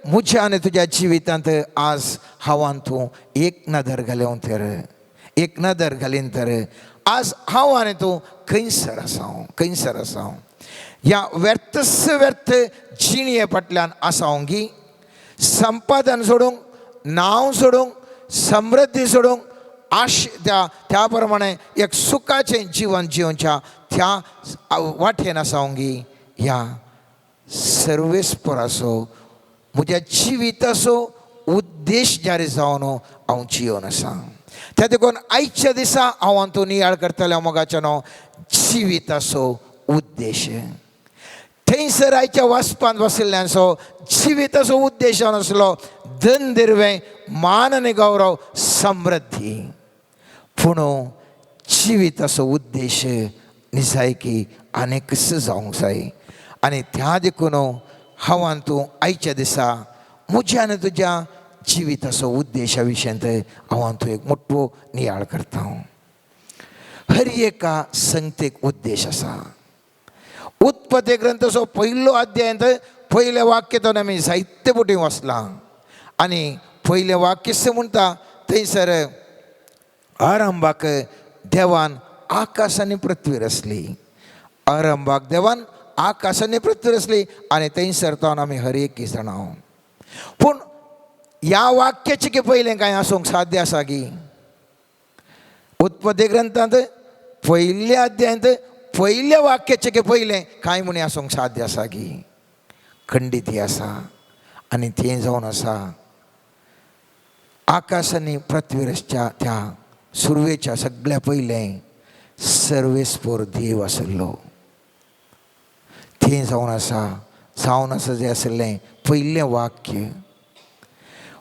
म्हज्या आनी तुज्या जिवितांत आज हांव आनी तूं एक नदर घालूं तर, एक नदर घालीन तर आज हांव आनी तूं खंयसर आसां. ह्या व्यर्थस व्यर्थ जिणये फाटल्यान आसां की संपादन सोडूंक, नांव सोडूंक, समृद्धी सोडूंक, त्या प्रमाणे एक सुखाचें जीवन जिवच्या त्या वाटेन आसां की ह्या सर्वेस्पराचो म्हज्या जिविताचो उद्देश जारी जावन हांव जिवन आसां. त्या देखून आयच्या दिसा हांव आनी तूं नियाळ करतले मोगाचें न्हू, जिविताचो उद्देश. थंयसर आयच्या वाचपांत बशिल्ल्यांचो जिविताचो उद्देश नासलो धन दिरवें मान आनी गौरव समृद्धी, पूण जिविताचो उद्देश निजायकी आनीकच जावंक जाय. आनी त्या देखून हांव आनी तूं आयच्या दिसा म्हज्या आनी तुज्या जिविताचो उद्देशा विशयंत हांव तूं एक मोठो नियाळ करता. हर एका संगतेक उद्देश आसा. उत्पत्ती ग्रंथाचो पयलो अध्यायांत पयल्या वाक्यातून आमी जायते बोटी वाचलां आनी पयलें वाक्य म्हणटा थंयसर आरंभाक देवान आकाश आनी पृथ्वी रचली. आरंभाक देवान आकाश आनी पृथ्वी रचली आनी थंयसर तावन आमी हर एक जाणां. पूण ह्या वाक्याचें की पयलें कांय आसूंक साध्य आसा की? उत्पत्ती ग्रंथांत पयल्या अध्यायांत पयल्या वाक्याचें की पयलें कांय म्हूण आसूंक साध्य आसा की? खंडीत आसा आनी तें जावन आसा आकाश आनी पृथ्वीच्या त्या सुरवेच्या सगळ्या पयलें सर्वेस्पोर देव आसलो. तें जावन आसा जें आसलें पयलें वाक्य.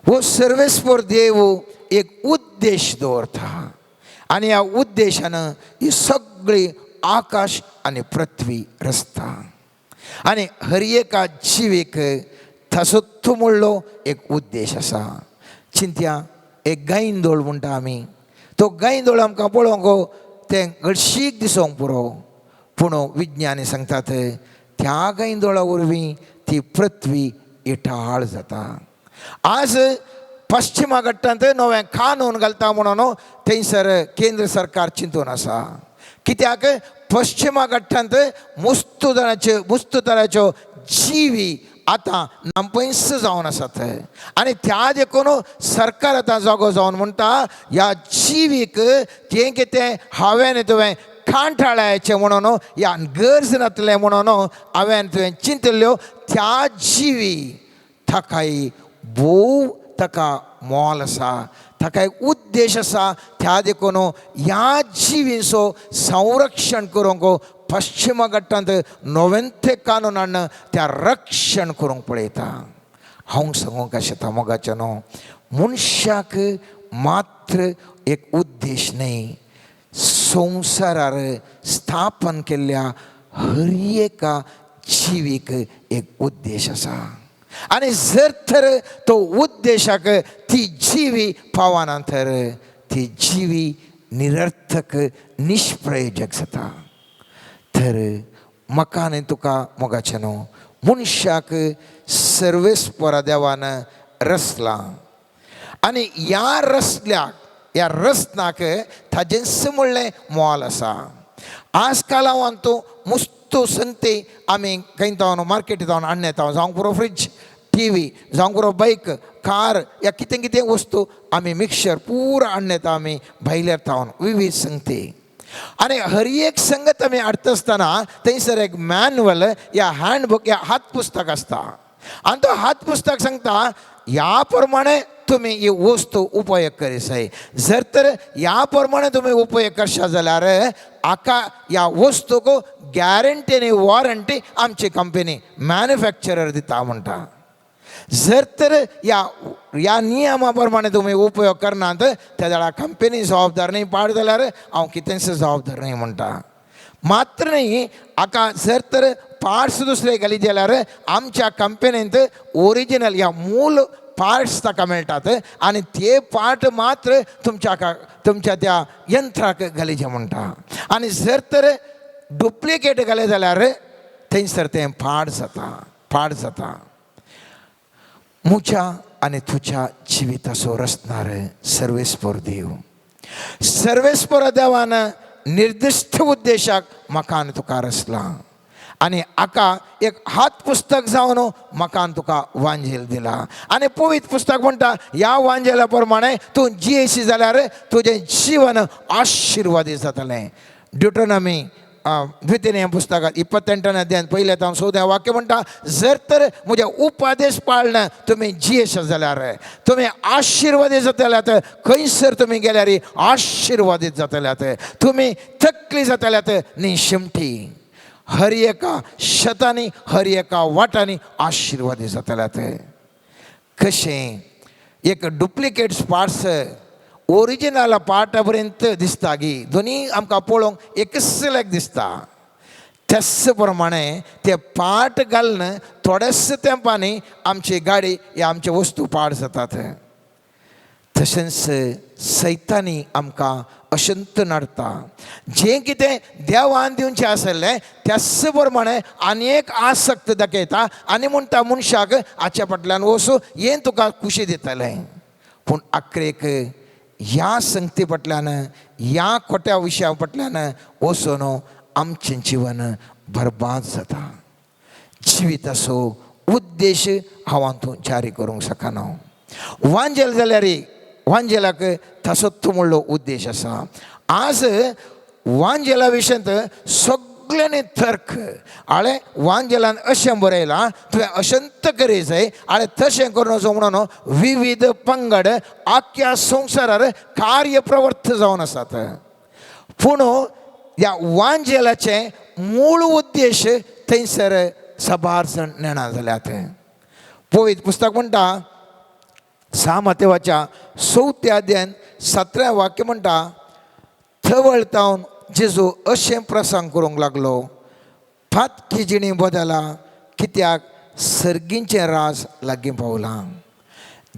हो सर्वेस्पोर देव एक उद्देश दवरता आनी ह्या उद्देशान ही सगळी आकाश आनी पृथ्वी रचता आनी हर एका जिवेक ताचो म्हणलो एक उद्देश आसा. चिंत्या एक गायींदोळ म्हणटा आमी, तो गायींदोळ आमकां पळोवंक तें घडशीक दिसोंक पुरो, पूण विज्ञानी सांगतात त्या गायींदोळा वरवीं ती पृथ्वी इटाळ जाता. आज पश्चिमा घट्टांत नवें कानून घालता म्हणून थंयसर केंद्र सरकार चिंतून आसा. कित्याक पश्चिमा घट्टांत मुस्तुताराच्यो जिवी आतां नापयस जावन आसात आनी त्या देखून सरकार आतां जागो जावन म्हणटा ह्या जिवीक जें कितें हांवें तुवें कांठाळ्याचें म्हणून ह्या गरज नातलें म्हणून हांवें तुवें चिंतल्यो त्या जिवी ताकाय भोव ताका मोल आसा, ताका एक उद्देश आसा. त्या देखून ह्या जिवींचो संरक्षण करूंक पश्चिम घट्टांत नवें तें कानून हाडून त्या रक्षण करूंक पळयता. हांव सांगूंक शकता मोगाच्या न्हू, मनशाक मात्र एक उद्देश न्ही, संवसारार स्थापन केल्ल्या हर एका जिवीक एक उद्देश आसा. आनी जर तर तो उद्देशाक ती जिवी पावना तर ती जिवी निरर्थक निष्प्रयोजक जाता. तर म्हाका आनी तुका मोगाचें न्हू, मनशाक सर्वेस्परा देवान रचलां आनी ह्या रचनाक ताजेंच म्हणलें मोल आसा. आज काल हांव तूं मुस्तो संगती आमी खंय तावन मार्केटींत तावन हाडून येता. जावंक पुरो फ्रीज, टीवी, जावंक पुरो बायक, कार, या कितें कितें वस्तू आमी मिक्सर पुरो हाडून येता आमी भायल्यार तावन विविध संगती. आनी हर एक संगत आमी हाडटा आसतना थंयसर एक मॅन्युअल या हँडबुक या हात पुस्तक आसता आनी तो हात पुस्तक सांगता ह्या प्रमाणे तुमी ही वस्तू उपयोग करिसाय. जर तर ह्या प्रमाणे तुमी उपयोग करशा जाल्यार हाका ह्या वस्तूक गॅरंटी आनी वॉरंटी आमची कंपनी मॅन्युफॅक्चरर दिता म्हणटा. जर तर ह्या नियमा प्रमाणे तुमी उपयोग करनात त्या वेळार कंपनी जबाबदार न्ही, पाड जाल्यार हांव कितेंच जबाबदार न्ही म्हणटा. मात्र न्ही हाका जर तर पार्ट्स दुसरे घाली जाल्यार आमच्या कंपनींत ओरिजिनल ह्या मूल पार्ट्स ताका मेळटात आनी ते पार्ट मात्र तुमच्या त्या यंत्राक घालीचे म्हणटा. आनी जर तर डुप्लिकेट घाले जाल्यार थंयसर तें पाड जाता. म्हज्या आनी तुज्या जिविताचो रचणार सर्वेस्पर देव. सर्वेस्पर देवान निर्दिश्ट उद्देशाक म्हाका आनी तुका रचलां आनी हाका एक हात पुस्तक जावन म्हाका आनी तुका वांजेल दिला. आनी पवित्र पुस्तक म्हणटा ह्या वांजेला प्रमाणे तूं जियेशी जाल्यार तुजें जीवन आशिर्वादीत जातलें. ड्युटोनॉमी द्वितीय पुस्तकात 28 अध्यायात पयले तावन 14 वाक्य म्हणटा जर तर म्हजे उपादेश पाळन तुमी जियेश जाल्यार तुमी आशिर्वादीत जातल्यात. खंयसर तुमी गेल्यार आशिर्वादीत जातल्यात. तुमी तकली जातल्यात न्ही शिमठी. हर एका शतांनी हर एका वाटांनी आशिर्वादीत जातल्यात. कशें एक डुप्लिकेट पार्ट्स ओरिजिनल पार्टा पर्यंत दिसता की दोनी आमकां पळोवंक एकच दिसता. त्याच प्रमाणे ते पार्ट घालन थोड्याच तेंपांनी आमची गाडी हे आमचे वस्तू पाड जातात. तशेंच सैतानी आमकां अशंत नडटा जें कितें देवान दिवचें आसलें त्याच प्रमाणे आनी एक आसक्त दाखयता आनी म्हणटा मनशाक हाच्या फाटल्यान वचूं हें तुका खुशी दितलें. पूण आखरेक ह्या संगती फाटल्यान ह्या खोट्या विशया फाटल्यान वचून आमचें जीवन बरबाद जाता. जिविताचो उद्देश हांव हातूंत जारी करूंक शकना. वांजेल जाल्यार वांजेलाक ताचोच म्हणलो उद्देश आसा. आज वांजेला विशयांत सगळ्यांनी तर्क आळे वांजेलान अशें बरयलां तुवें अशंत करी जाय आळे तशें करून वचो म्हणून विविध पंगड आख्या संवसारार कार्यप्रवृत्त जावन आसात. पूण ह्या वांजेलाचे मूळ उद्देश थंयसर साबार जाण नेणा जाल्यात. पळयत पुस्तक म्हणटा 6 मत्तेवाच्या 4 अध्यायान 17 वाक्य म्हणटा थवळतावन जेजू अशें प्रसंग करूंक लागलो फातकी जिणी बदला कित्याक सर्गींचें राज लागीं पावलां.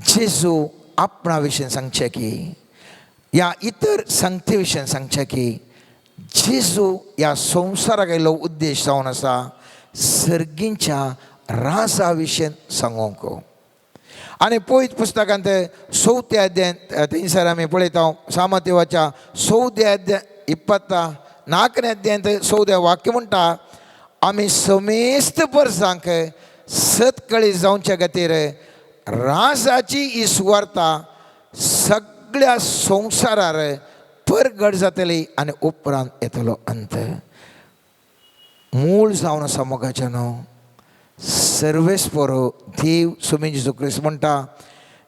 जेजू आपणा विशयी सांगचें की ह्या इतर संगती विशयी सांगचें की जेजू ह्या संवसाराक आयिल्लो उद्देश जावन आसा सर्गींच्या राजा विशयी सांगूंक. आनी पळयत पुस्तकांत 4 अध्याय थंयसर आमी पळयता 6 मत्तेवाच्या 4 अध्याय 24 अध्यायांत 4 वाक्य म्हणटा आमी समेस्त परसांक सतकळी जावचे खातीर राजाची ही सुवार्ता सगळ्या संवसारार परगट जातली आनी उपरांत येतलो अंत. मूळ जावन आसा मोगाच्यानो सर्वेस्परो देव स्वामी जेजू क्रिस्त म्हणटा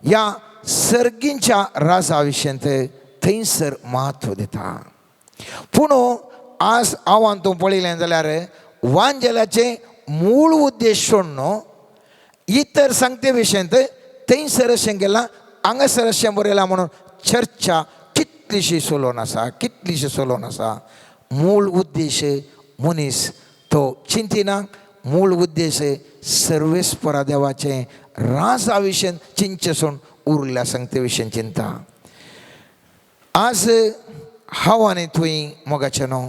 ह्या सर्गींच्या राजा विशयांत थंयसर म्हत्व दिता. पूण आज हांव हातूंत पळयलें जाल्यार वांजेलाचें मूळ उद्देश सोडून इतर संगते विशयांत थंयसर अशें गेलां हांगासर अशें बरयलां म्हणून चर्चा कितलीशी चलोवन आसा. मूळ उद्देश मनीस तो चिंतिना. मूळ उद्देश सर्वेस्परा देवाचें राजा विशयी चिंतचेसून उरल्या संगते विशयी चिंता. आज हांव आनी तुवें मोगाचेनो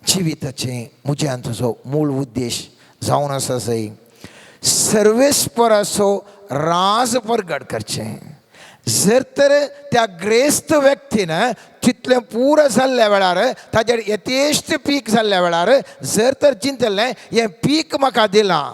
जिविताचें म्हज्यान तुजो मूळ उद्देश जावन आसा जंय सर्वेस्पराचो राज परगट करचें. जर तर त्या ग्रेस्त व्यक्तीन तितलें पुरो जाल्ल्या वेळार ताचेर यथेश्ट पीक जाल्ल्या वेळार जर तर चिंतलें हें पीक म्हाका दिलां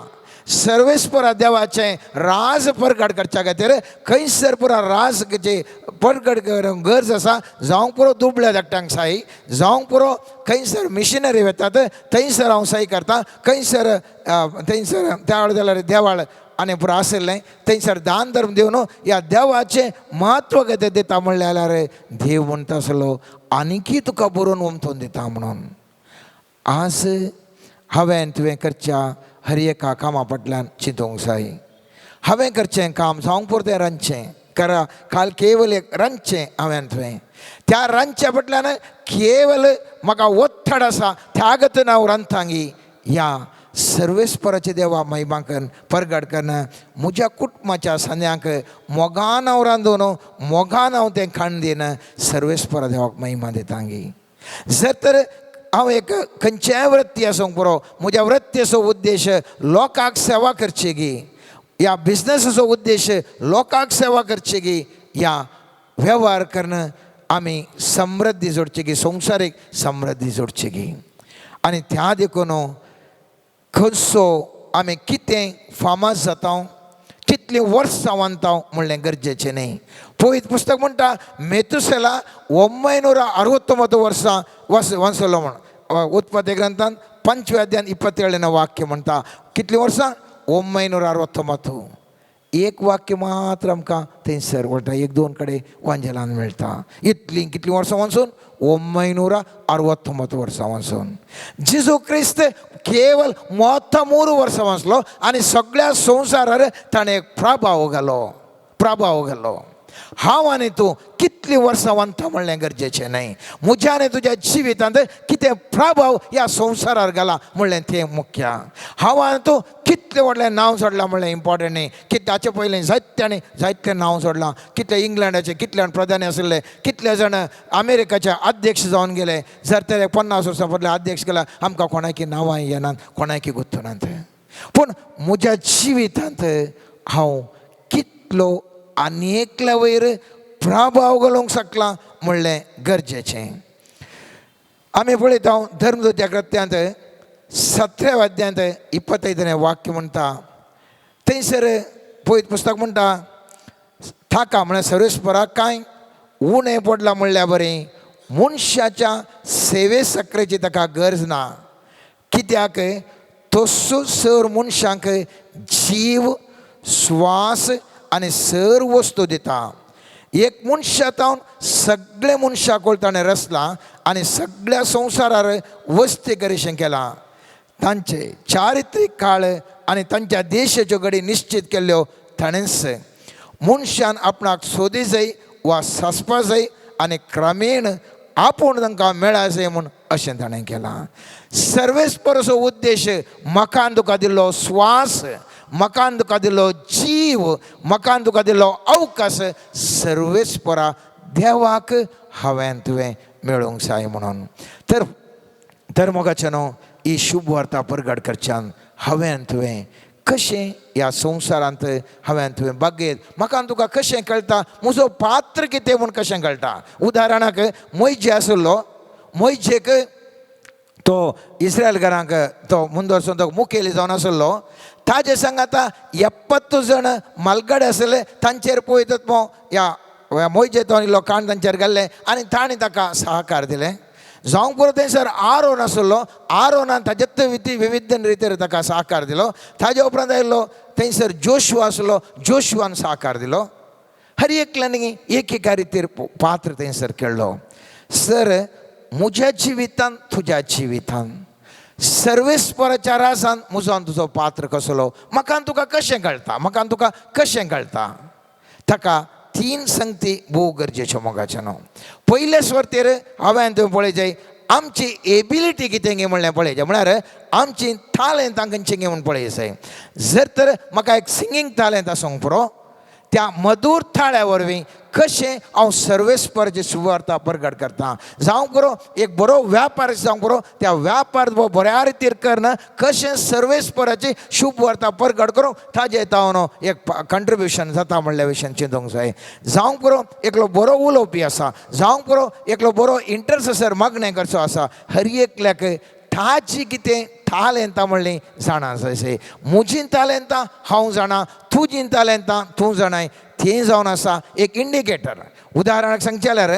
सर्वेस्परा देवाचें राज परगट करच्या खातीर खंयसर पुरो राजचे परगट करूंक गरज आसा. जावंक पुरो दुबळ्या धाकट्यांक साई जावंक पुरो खंयसर मिशनरी वतात थंयसर हांव सही करतां. खंयसर त्या वेळार जाल्यार देवाळ आनी पुरो आसलें थंयसर दान धर्म दिवन ह्या देवाचें म्हत्व कितें दिता म्हणल्यार देव म्हणटा आसलो आनीकय तुका बरोवन वमथून दिता म्हणून. आज हांवें तुवें करच्या हर एका कामा फाटल्यान चिंतूंक जाय. हांवें करचें काम जावंक पुरो तें रांदचें करा काल केवल एक रांदचें हांवें तुवें त्या रांदच्या फाटल्यान केवल म्हाका वत्थड आसा त्या गतीन हांव रांदतांगी ह्या सर्वेस्पराचे देवा महिमा कर परगट करना म्हज्या कुटुंबाच्या सन्यांक मोगान हांव रांदून मोगान हांव तें खाण दिन सर्वेस्परा देवाक महिमा दितांगी. जर तर हांव एक खंयचेय वृत्ती आसूंक पुरो म्हज्या वृत्तीचो उद्देश लोकांक सेवा करची गी या बिझनसाचो उद्देश लोकांक सेवा करची गी या वेव्हार करून आमी समृद्धी जोडची गी संवसारीक समृद्धी जोडची गी. आनी त्या देखून खंयचो आमी कितें फामाद जाता कितलीं वर्सां वांता म्हणलें गरजेचें न्ही. पळयत पुस्तक म्हणटा मेतुसेला 969 वर्सां वंसलो म्हण उत्पत्ती ग्रंथान 5 अध्यायान 27 वाक्य म्हणटा कितलीं वर्सां 969. एक वाक्य मात्र आमकां थंयसर वळटा 1-2 कडेन वांजेलान मेळटा. इतलीं कितलीं वर्सां वचून 969 वर्सां वचून जेजू क्रिस्त केवल 3 वर्सां वचलो आनी सगळ्या संवसारार ताणें प्रभाव घालो. हांव आनी तूं कितलीं वर्सां वंता म्हणलें गरजेचें न्हय. म्हज्या आनी तुज्या जिवितांत कितें प्रभाव ह्या संवसारार घाला म्हणलें तें मुख्य. हांव आनी तूं कितले व्हडलें नांव सोडलां म्हणलें इम्पॉर्टंट न्ही की ताचे पयलीं जायते नांव सोडलां कितले इंग्लंडाचे कितले जाण प्रधानी आशिल्ले कितले जाण अमेरिकाचे अध्यक्ष जावन गेले जर तर 50 वर्सां पयलीं अध्यक्ष केला आमकां कोणाकी नांवां येनात कोणाकी गुर्तुनात पूण म्हज्या जिवितांत हांव कितलो आनीकल्या वयर प्रभाव घालूंक शकलां म्हणलें गरजेचें. आमी पळयता धर्मदूत्या कृत्यांत 17व्या अध्यायांत 25वें वाक्य म्हणटा थंयसर पळयत पुस्तक म्हणटा थाका म्हळ्यार सर्वेस्पराक कांय उणें पडलां म्हणल्यार बरें मनशाच्या सेवे सक्रेची ताका गरज ना कित्याक तसो सर मनशांक जीव स्वास आनी सर वस्तू दिता. एक मनशांतावन सगळे मनशां ताणें रचला आनी सगळ्या संवसारार वस्ती करीशें केलां. तांचे चारित्रीक काळ आनी तांच्या देशाच्यो घडी निश्चित केल्ल्यो ताणेंच. मनशान आपणाक सोदी जाय वा सासपा जाय आनी क्रमेण आपूण तांकां मेळा जाय म्हूण अशें ताणें केलां. सर्वेस्पराचो उद्देश म्हाका तुका दिल्लो स्वास म्हाका तुका दिल्लो जीव म्हाका तुका दिल्लो अवकाश सर्वेस्परा देवाक हांवें तुवें मेळोवंक जाय म्हणून. तर मोगाचे न्हू ही शुभ वार्ता प्रगट करच्यान हांवें तुवें कशें ह्या संवसारांत हांवें तुवें बागेत म्हाका तुका कशें कळटा म्हजो पात्र कितें म्हूण कशें कळटा. उदाहरणाक मोइजे आसलो मोइजेक तो इस्रायल घरांक तो मुंदरसून तो मुखेली जावन आसलो ताजे सांगात 70 जाण मालगाडे आसले तांचेर पळयतात मो ह्या मोइजे तो इल्लो काण तांचेर घाल्लें आनी ताणें ताका सहकार दिलें. जावंक पुरो थंयसर आरोन आसलो आरोनान ताजेत विविध रितीर ताका सहकार दिलो. ताजे उपरांत आयिल्लो थंयसर जोशुआ आसलो जोशुआन सहकार दिलो. हर एकल्यानी एकेका रितीर पात्र थंयसर केल्लो. सर म्हज्या जिवितांत तुज्या जिवितांत सर्वेस्पराच्या रासान म्हजो आनी तुजो पात्र कसलो म्हाका तुका कशें कळटा म्हाका तुका कशें कळटा. ताका 3 संगती भोव गरजेच्यो मोगाचे न्हू. पयले सुवातेर हांवें तुवें पळयचें आमची एबिलिटी कितें गे म्हणलें पळयचें म्हळ्यार आमची टॅलंट खंयचें गे म्हूण पळयचें. जर तर म्हाका एक सिंगींग टॅलंट आसूंक पुरो त्या मधुर थाळ्या वरवीं कशें हांव सर्वेस्पराची सुवार्ता प्रगट करता. जावं पुरो एक बरो व्यापार जावं पुरो त्या व्यापार बऱ्या रितीर करना कशें सर्वेस्पराची शुभ वार्ता प्रगट करूंक ताजे हांव एक कंट्रिब्युशन जाता म्हणल्या विशयान चिंतूंक जाय. जावं पुरो एकलो बरो उलोवपी आसा जावं पुरो एकलो बरो इंटरसेसर मागणें करचो आसा हर एकल्याक ताची कितें तालेंतां म्हणलीं जाणा जाय. म्हजीं तालेंतां हांव जाणा तुजीं तालेंतां तूं जाणाय तें जावन आसा एक इंडिकेटर. उदाहरणाक सांगचें जाल्यार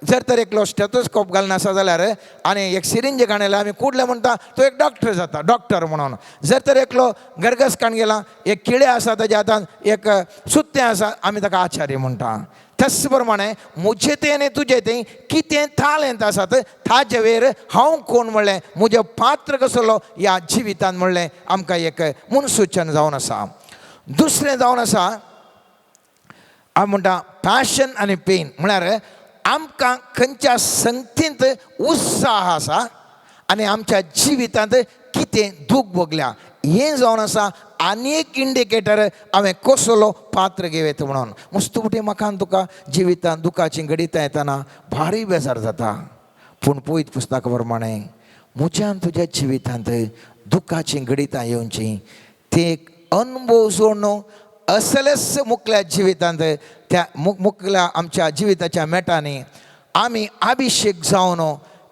जर तर एकलो स्टेथोस्कोप घालना आसा जाल्यार आनी एक सिरिंज घाणेला आमी कुडले म्हणटा तो एक डॉक्टर जाता डॉक्टर म्हणून. जर तर एकलो गरगस काण गेला एक किळे आसा ताच्या हातांत एक सुत्तें आसा आमी ताका आचार्य म्हणटा. तस प्रमाणे म्हजें तें आनी तुजें तें कितें तालेंत आसात ताचे वेर हांव कोण म्हणलें म्हजें पात्र कसलो ह्या जिवितांत म्हणलें आमकां एक मुनसूचन जावन आसा. दुसरें जावन आसा हांव म्हणटा पॅशन आनी पेन म्हळ्यार आमकां खंयच्या संगतींत उत्साह आसा आनी आमच्या जिवितांत कितें दूख भोगल्या हें जावन आसा आनी एक इंडिकेटर हांवें कसलो पात्र घेवं म्हणून. मस्तुपटी म्हाका तुका जिवितांत दुखाची घडितां येतना भारी बेजार जाता. पूण पळयत पुस्तका प्रमाणे म्हज्या तुज्या जिवितांत दुखाची घडितां येवची ते एक अनुभव जोडून असलेच मुखल्या जिवितांत त्या मुखल्या आमच्या जिविताच्या मेटांनी आमी अभिषेक जावन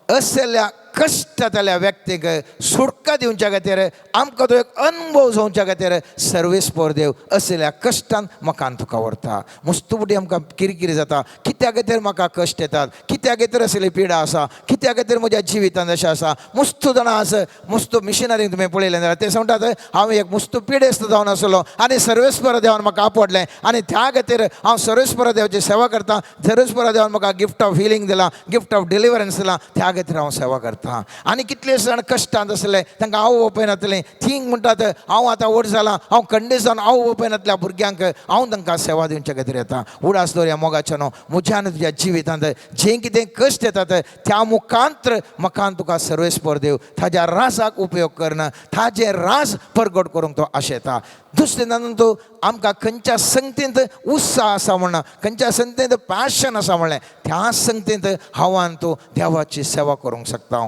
असल्या कश्टातल्या व्यक्तीक सुटका दिवच्या खातीर आमकां तो एक अनुभव जावच्या खातीर सर्वेस्पर देव असल्या कश्टान म्हाका तुका व्हरता. मस्तुपटी आमकां किरकिरी जाता कित्या खातीर म्हाका कश्ट येतात कित्या खातीर असली पिडा आसा कित्या खातीर म्हज्या जिवितांत अशें आसा. मस्त जाणां आसा मस्त मिशनरींक तुवें पळयलें जाल्यार ते म्हणटात हांव एक मस्त पिडेस्त जावन आसलो आनी सर्वेस्पर देवान म्हाका आपडलें आनी त्या खातीर हांव सर्वेस्पर देवाची सेवा करता. सर्वेस्पर देवान म्हाका गिफ्ट ऑफ हिलींग दिला गिफ्ट ऑफ डिलिव्हरन्स दिला त्या खातीर हांव सेवा करता. जाता. आनी कितले जाण कश्टांत आसले तांकां आवय बापूय नासलें. तीं म्हणटात हांव आतां व्हड जालां, हांव खंडे जावन आवय बापूय नासल्या भुरग्यांक हांव तांकां सेवा दिवचे खातीर येता. उडास दवरया मोगाचें न्हू. म्हज्यान तुज्या जिवितांत जें कितें कश्ट येतात त्या मुखांत्र म्हाका तुका सर्वेस्पर देव ताज्या रासाक उपयोग करना, ताजें रास परगट करूंक तो आशेता. दुसरें तातूंत तूं आमकां खंयच्या संगतींत उत्साह आसा म्हणना, खंयच्या संगतींत पॅशन आसा म्हणलें, त्या संगतींत हांवान तूं देवाची सेवा करूंक शकता.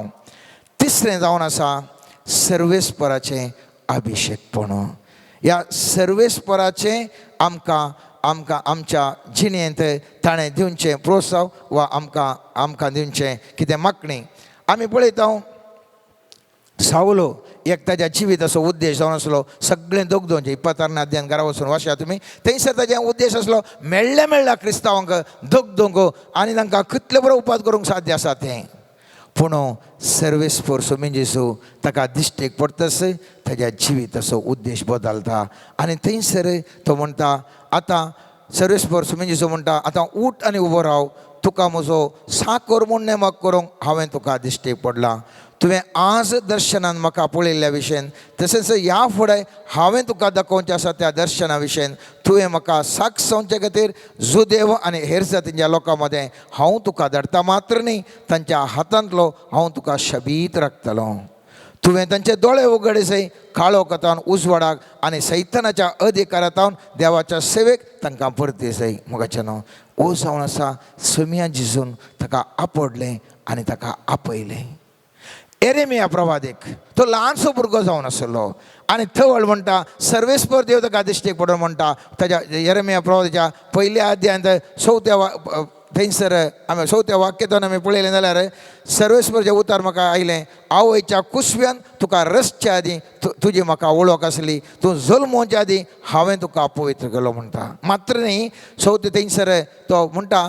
तिसरें जावन आसा सर्वेस्पराचें अभिशेकपण. ह्या सर्वेस्पराचें आमकां आमच्या जिणेंत ताणें दिवचें प्रोत्साव वा आमकां दिवचें कितें मागणी. आमी पळयता सावलो एक ताज्या जिविताचो उद्देश जावन आसलो सगळें दोगदोंचें 26 अध्यायान घरा वचून वाचया तुमी. थंयसर ताजे उद्देश आसलो मेळ्ळ्या क्रिस्तांवांक दोगदोंग आनी तांकां कितले बरो उपाद करूंक साध्य आसा तें. पूण सर्वेस्पर सोमीन जेसू ताका दिश्टेक पडटस ताज्या जिविताचो उद्देश बदलता. आनी थंयसर तो म्हणटा आतां सर्वेस्पर सोमीन जेसू म्हणटा आतां उठ आनी उबो राव, तुका म्हजो साकर म्हूण नेमक करूंक हांवें तुका दिश्टेक पडलां. तुवें आज दर्शनान म्हाका पळयल्ल्या विशयेन तशेंच ह्या फुडें हांवें तुका दाखोवचें आसा त्या दर्शना विशयेन तुवें म्हाका साक्ष सांगचे खातीर जुदेव आनी हेर जातींच्या लोकां मदें हांव तुका धाडटा. मात्र न्ही, तांच्या हातांतलो हांव तुका शबीत राखतलो. तुवें तांचे दोळे उगडसय काळोखांतल्यान उजवाडाक आनी सैतानाच्या अधिकारांतल्यान देवाच्या सेवेक तांकां परतीसय. मोगाचें न्हू. ओ जावन आसा सोमिया जिजून ताका आपडलें आनी ताका आपयलें. एरेमिया प्रवादीक तो ल्हानसो भुरगो जावन आसलो आनी थंय म्हणटा सर्वेस्पर देव ताका दिश्टेक पडून म्हणटा ताच्या एरेमिया प्रवादीच्या 1 अध्यायांत 4 थंयसर आमी 4 वाक्यातून आमी पळयलें जाल्यार सर्वेस्परचें उतार म्हाका आयलें. आवयच्या कुसव्यान तुका रसच्या आदीं तुजी म्हाका वळख आसली, तूं जल्मोवच्या आदीं हांवें तुका पवित्र केलो म्हणटा. मात्र न्ही, थंयसर तो म्हणटा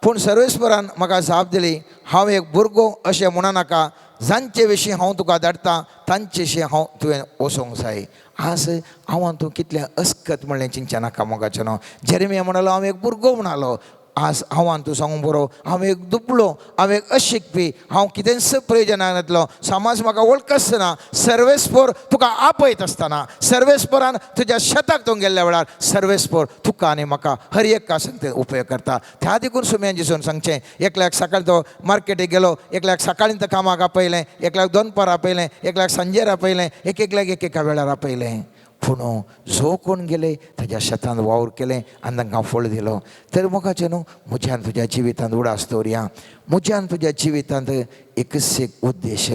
पूण सर्वेस्परान म्हाका जाप दिली, हांव एक भुरगो अशें म्हणनाका, जांचे विशीं हांव तुका धाडटां तांचे विशीं हांव तुवें वचोंक जाय. आज हांवां तूं कितलें अस्कत म्हणलें चिंतचे नाका. मोगाचें न्हू. जेरेमिया म्हणलो हांव एक भुरगो म्हणालो. आज हांवां तूं सांगूंक बरो हांव एक दुबळो, हांव एक अशिकपी, हांव कितेंच प्रयोजनाक येतलो. समाज म्हाका वळखसना सर्वेस्पर तुका आपयत आसतना, सर्वेस्परान तुज्या शेताक तूं गेल्ल्या वेळार सर्वेस्पर तुका आनी म्हाका हर एका संगतीन उपयोग करता. त्या देखून सुमयान जिसून सांगचें, एकल्याक सकाळी तो मार्केटीक गेलो, एकल्याक सकाळीं तो कामाक आपयलें, एकल्याक दनपार आपयलें, एकल्याक सांजेर आपयलें, एकल्याक एकेका वेळार आपयलें. पूण जो कोण गेले ताज्या शेतांत वावर केलें आनी तांकां फळ दिलो. तर मोगाचें न्हू, म्हज्यान तुज्या जिवितांत उडास दवरया. म्हज्यान तुज्या जिवितांत एकच एक उद्देश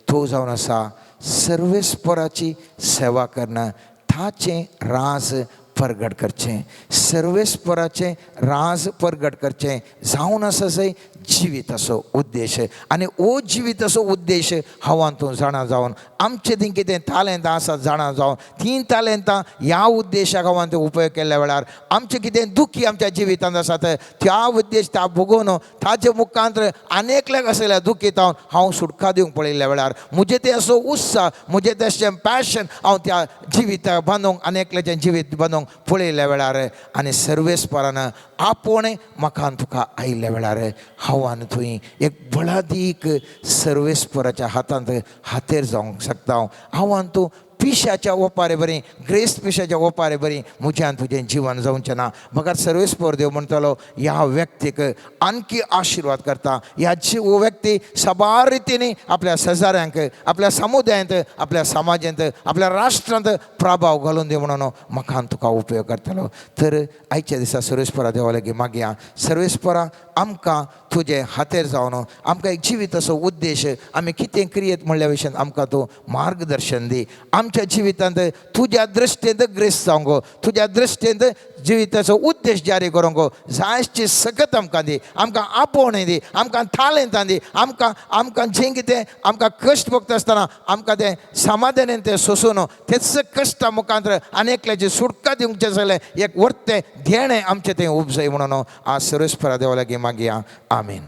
तो जावन आसा सर्वेस्पराची सेवा करना, ताचें राज परगट करचें. सर्वेस्पराचें राज परगट करचें जावन आसा जंय जिविताचो उद्देश. आनी हो जिविताचो उद्देश हांवां तूं जाणा जावन आमचें तीं कितें तालेंतां आसात जाणा जावन तीं तालेंतां ह्या उद्देशाक हांवां तें उपयोग केल्ल्या वेळार आमचें कितें दुखी आमच्या जिवितांत आसात त्या उद्देश त्या भोगून ताचे मुखांत्र अनेकल्याक आसलेल्या दुखीतावन हांव सुटका दिवंक पळयल्ल्या वेळार म्हजें तें असो उत्साह, म्हजें तशें पॅशन हांव त्या जिविताक बांदूंक अनेकल्याचें जिवीत बांदूंक पळयल्ल्या वेळार आनी सर्वेस्परान आपूण म्हाका तुका आयिल्ल्या वेळार हांवान थंय एक बळादीक सर्वेस्पराच्या हातांत हातेर जावंक शकता. हांवान तूं पिशाच्या ओपारे बरी, ग्रेस्त पिशाच्या ओपारे बरी म्हज्यान तुजें जिवन जावचें ना. म्हाका सर्वेस्पर देव म्हणटालो ह्या व्यक्तीक आणखी आशिर्वाद करता. ह्या व्यक्ती सबार रितीनी आपल्या शेजाऱ्यांक, आपल्या समुदायांत, आपल्या समाजांत, आपल्या राष्ट्रांत प्रभाव घालून दे म्हणून म्हाका तुका उपयोग करतलो. तर आयच्या दिसा सर्वेस्परा देवा लागीं मागया, सर्वेस्परा आमकां तुजें हातेर जावन आमकां एक जिविताचो उद्देश आमी कितें क्रियेत म्हणल्या विशयेन आमकां तूं मार्गदर्शन दी. आमच्या जिवितांत तुज्या दृश्टेंत ग्रेस जावंक, तुज्या दृश्टेंत जिविताचो उद्देश जारी करूंक जायची सकत आमकां दी. आमकां आपोवणें दी, आमकां तालेंतां दी, आमकां जें कितें आमकां कश्ट भोगता आसतना आमकां तें समाधानान तें सोंसून तेच कश्टा मुखांत्र अनेकल्याची सुटका दिवचें जाल्यार एक वर्तें धेणें आमचें तें उपजय म्हणून आज सर्वेस्परा देवा लागीं मागया. आमीन.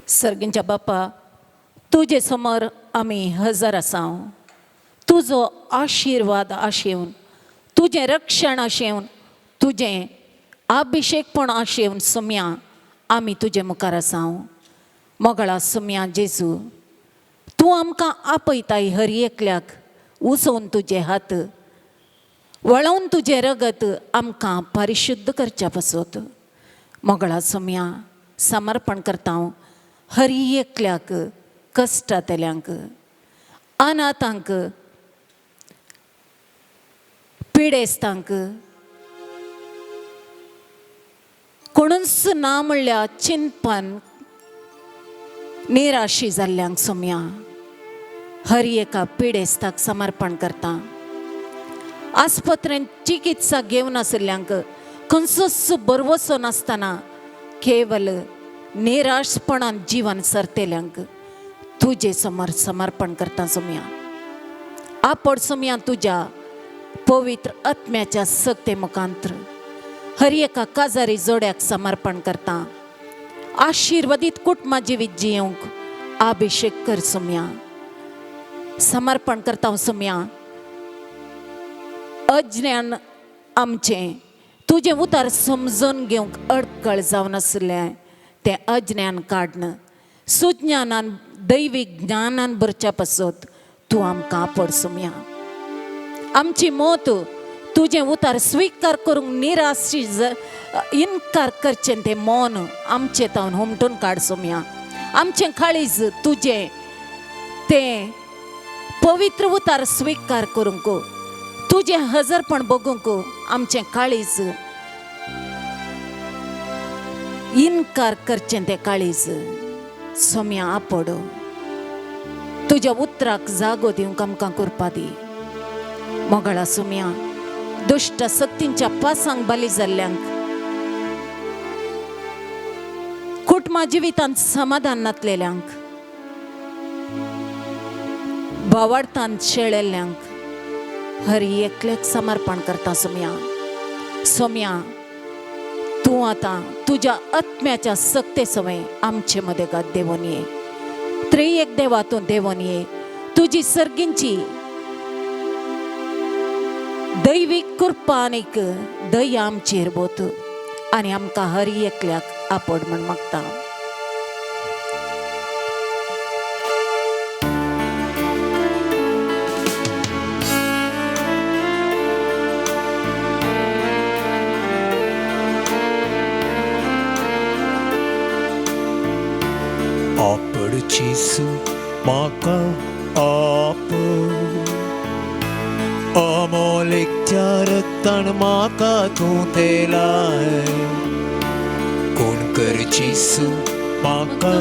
सर्गींच्या बापा, तुजे समोर आमी हजर आसा. तुजो आशिर्वाद आशेवन, तुजें रक्षण आशेवन, तुजें अभिशेकपण आशेवन सुम्या आमी तुजे मुखार आसांव. मोगळा सुम्या जेजू, तूं आमकां आपयताय हर एकल्याक उसोवन तुजे हात, वळोवन तुजें रगत आमकां परिशुध्द करच्या पासत. मोगळा सुम्या समर्पण करता हांव हर एकल्याक, कश्टांतल्यांक, अनाथांक, पिडेस्तांक, कोणूच ना म्हणल्या चिंतपान निराशी जाल्ल्यांक सुम्या हर एका पिडेस्ताक समर्पण करता. आस्पत्रेंत चिकित्सा घेवन आशिल्ल्यांक, खंयचोच बरवसो नासतना केवल निराशपणान जीवन सरतेल्यांक तुजे समोर समर्पण करता सुम्या. आपड सुम्या तुज्या पवित्र आत्म्याच्या सक्ते मुखांत्र हर एका काजारी जोड्याक समर्पण करता. आशिर्वादीत कुटुंबा जिवीत जियोंक अभिषेक कर सुम्या. समर्पण करता हांव सुम्या. अज्ञान आमचें तुजें उतार समजून घेवंक अडकळ जावन आसलें तें अज्ञान काडन सुज्ञानान दैवीक ज्ञानान भरच्या पासत तूं आमकां आपड सुम्या. आमची मोत तुजें उतार स्विकार करूंक निराशी इन्कार करचें तें मौन आमचें तावन हुमटून काड सुम्या. आमचें काळीज तुजें तें पवित्र उतार स्विकार करूंक, तुजें हजरपण बगूंक आमचें काळीज इन्कार करचें तें काळीज सुम्या आपड. तुज्या उतराक जागो दिवंक आमकां करपा दी. मोगळा सुम्या दुश्ट शक्तींच्या पासांक बली जाल्ल्यांक, कुटुंबा जिवितांत समाधान नातलेल्यांक, भावार्थांत शेळिल्ल्यांक हर एकल्याक समर्पण करता सुम्या. सुम्या तूं आतां तुज्या आत्म्याच्या सक्ते सवय आमचे मदेगात देवून ये. त्रिएक देवा तूं देवून ये. तुजी सर्गींची दैवीक कृपा आनीक दया आमचेर बोत आनी आमकां हर एकल्याक आपड म्हण मागता. आपड जेसू म्हाका आपड, अमोलीक त्या रक्तान म्हाका तूं तेलाय. कोण कर जेसू म्हाका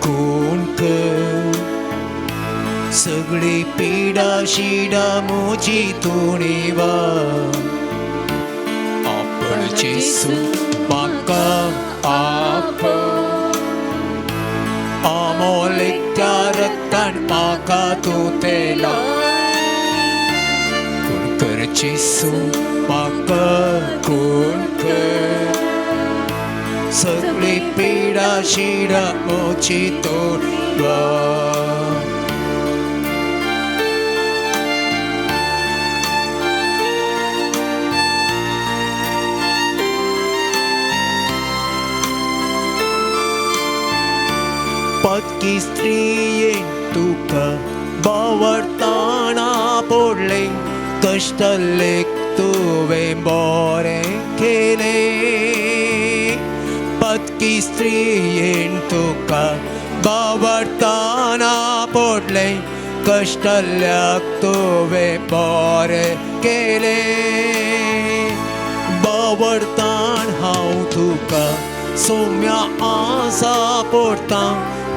कोण कर, सगळी पिडा शिडा म्हजी तूं निवा. आपड जेसू म्हाका आपड, अमोलीक त्या रक्तान म्हाका तूं तेलाय. जेसू म्हाका कोण कर, सगळी पिडा शिडा म्हजी तोडवा. पत्की स्त्रीयेन तुका बावरताना पडले, कष्टलेक तुवें बरें केलें. पत्की स्त्रीयेन तुका बावरताना पडले, कष्टल्याक तुवें बरें केलें. बावरतान हांव तुका सुम्या आसा पडटा,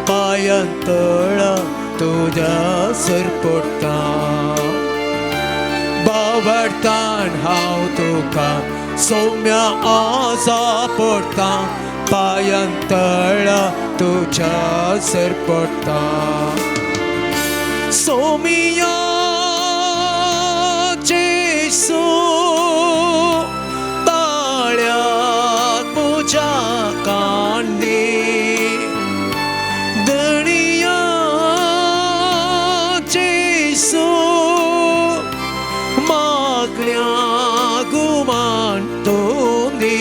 पायंतळा तुज्या सर पडटा. बावरतान हांव तुका सुम्या आसा पडटा, पायंतळा तुज्या सर पडटा. सोमिया जेसू ताळ्यात म्हज्या कांडे, दणिया जेसू मागल्या गुमान तोंदी.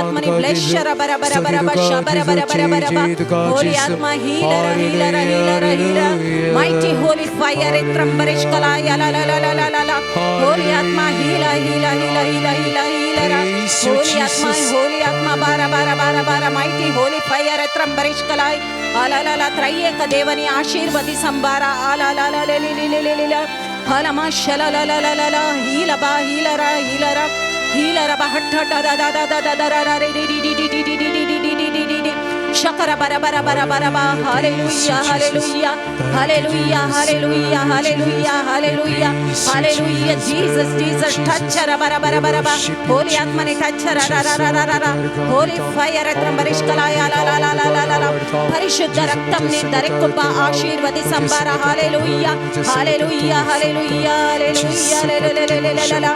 आत्माने ब्लेस शरा बरा बरा बरा बा शबरा बरा बरा बरा बा होली आत्मा healer healer healer healer mighty holy fire त्रंबरेश कला या ला ला ला ला ला ला ला होली आत्मा हीला हीला हीला हीला हीला हीलर होली आत्मा बारा बारा बारा बारा माइटी होली फायर त्रंबरेश कला आला ला ला त्रयेक देवनी आशीर्वादी संभारा आला ला ला ले ले ले ले ले हाला मा शला ला ला ला ला ला हीला बा हीलरा हीलरा हीलरा बा हट हट दा दा दा दा दा दा रा रे डी डी डी डी डी डी डी डी डी डी डी डी शकरा बरा बरा बरा बरा बा hallelujah hallelujah hallelujah hallelujah hallelujah hallelujah hallelujah Jesus Jesus touch रा बरा बरा बरा बा होली आत्मा ने टच रा रा रा रा रा रा होली फायर त्रंबरिश कलाया ला ला ला ला ला ला ला परिशुद्ध रक्तम ने दरेकुब्ब आशीर्वादी संभारा हालेलुया हालेलुया हालेलुया हालेलुया ले ले ले ले ले ला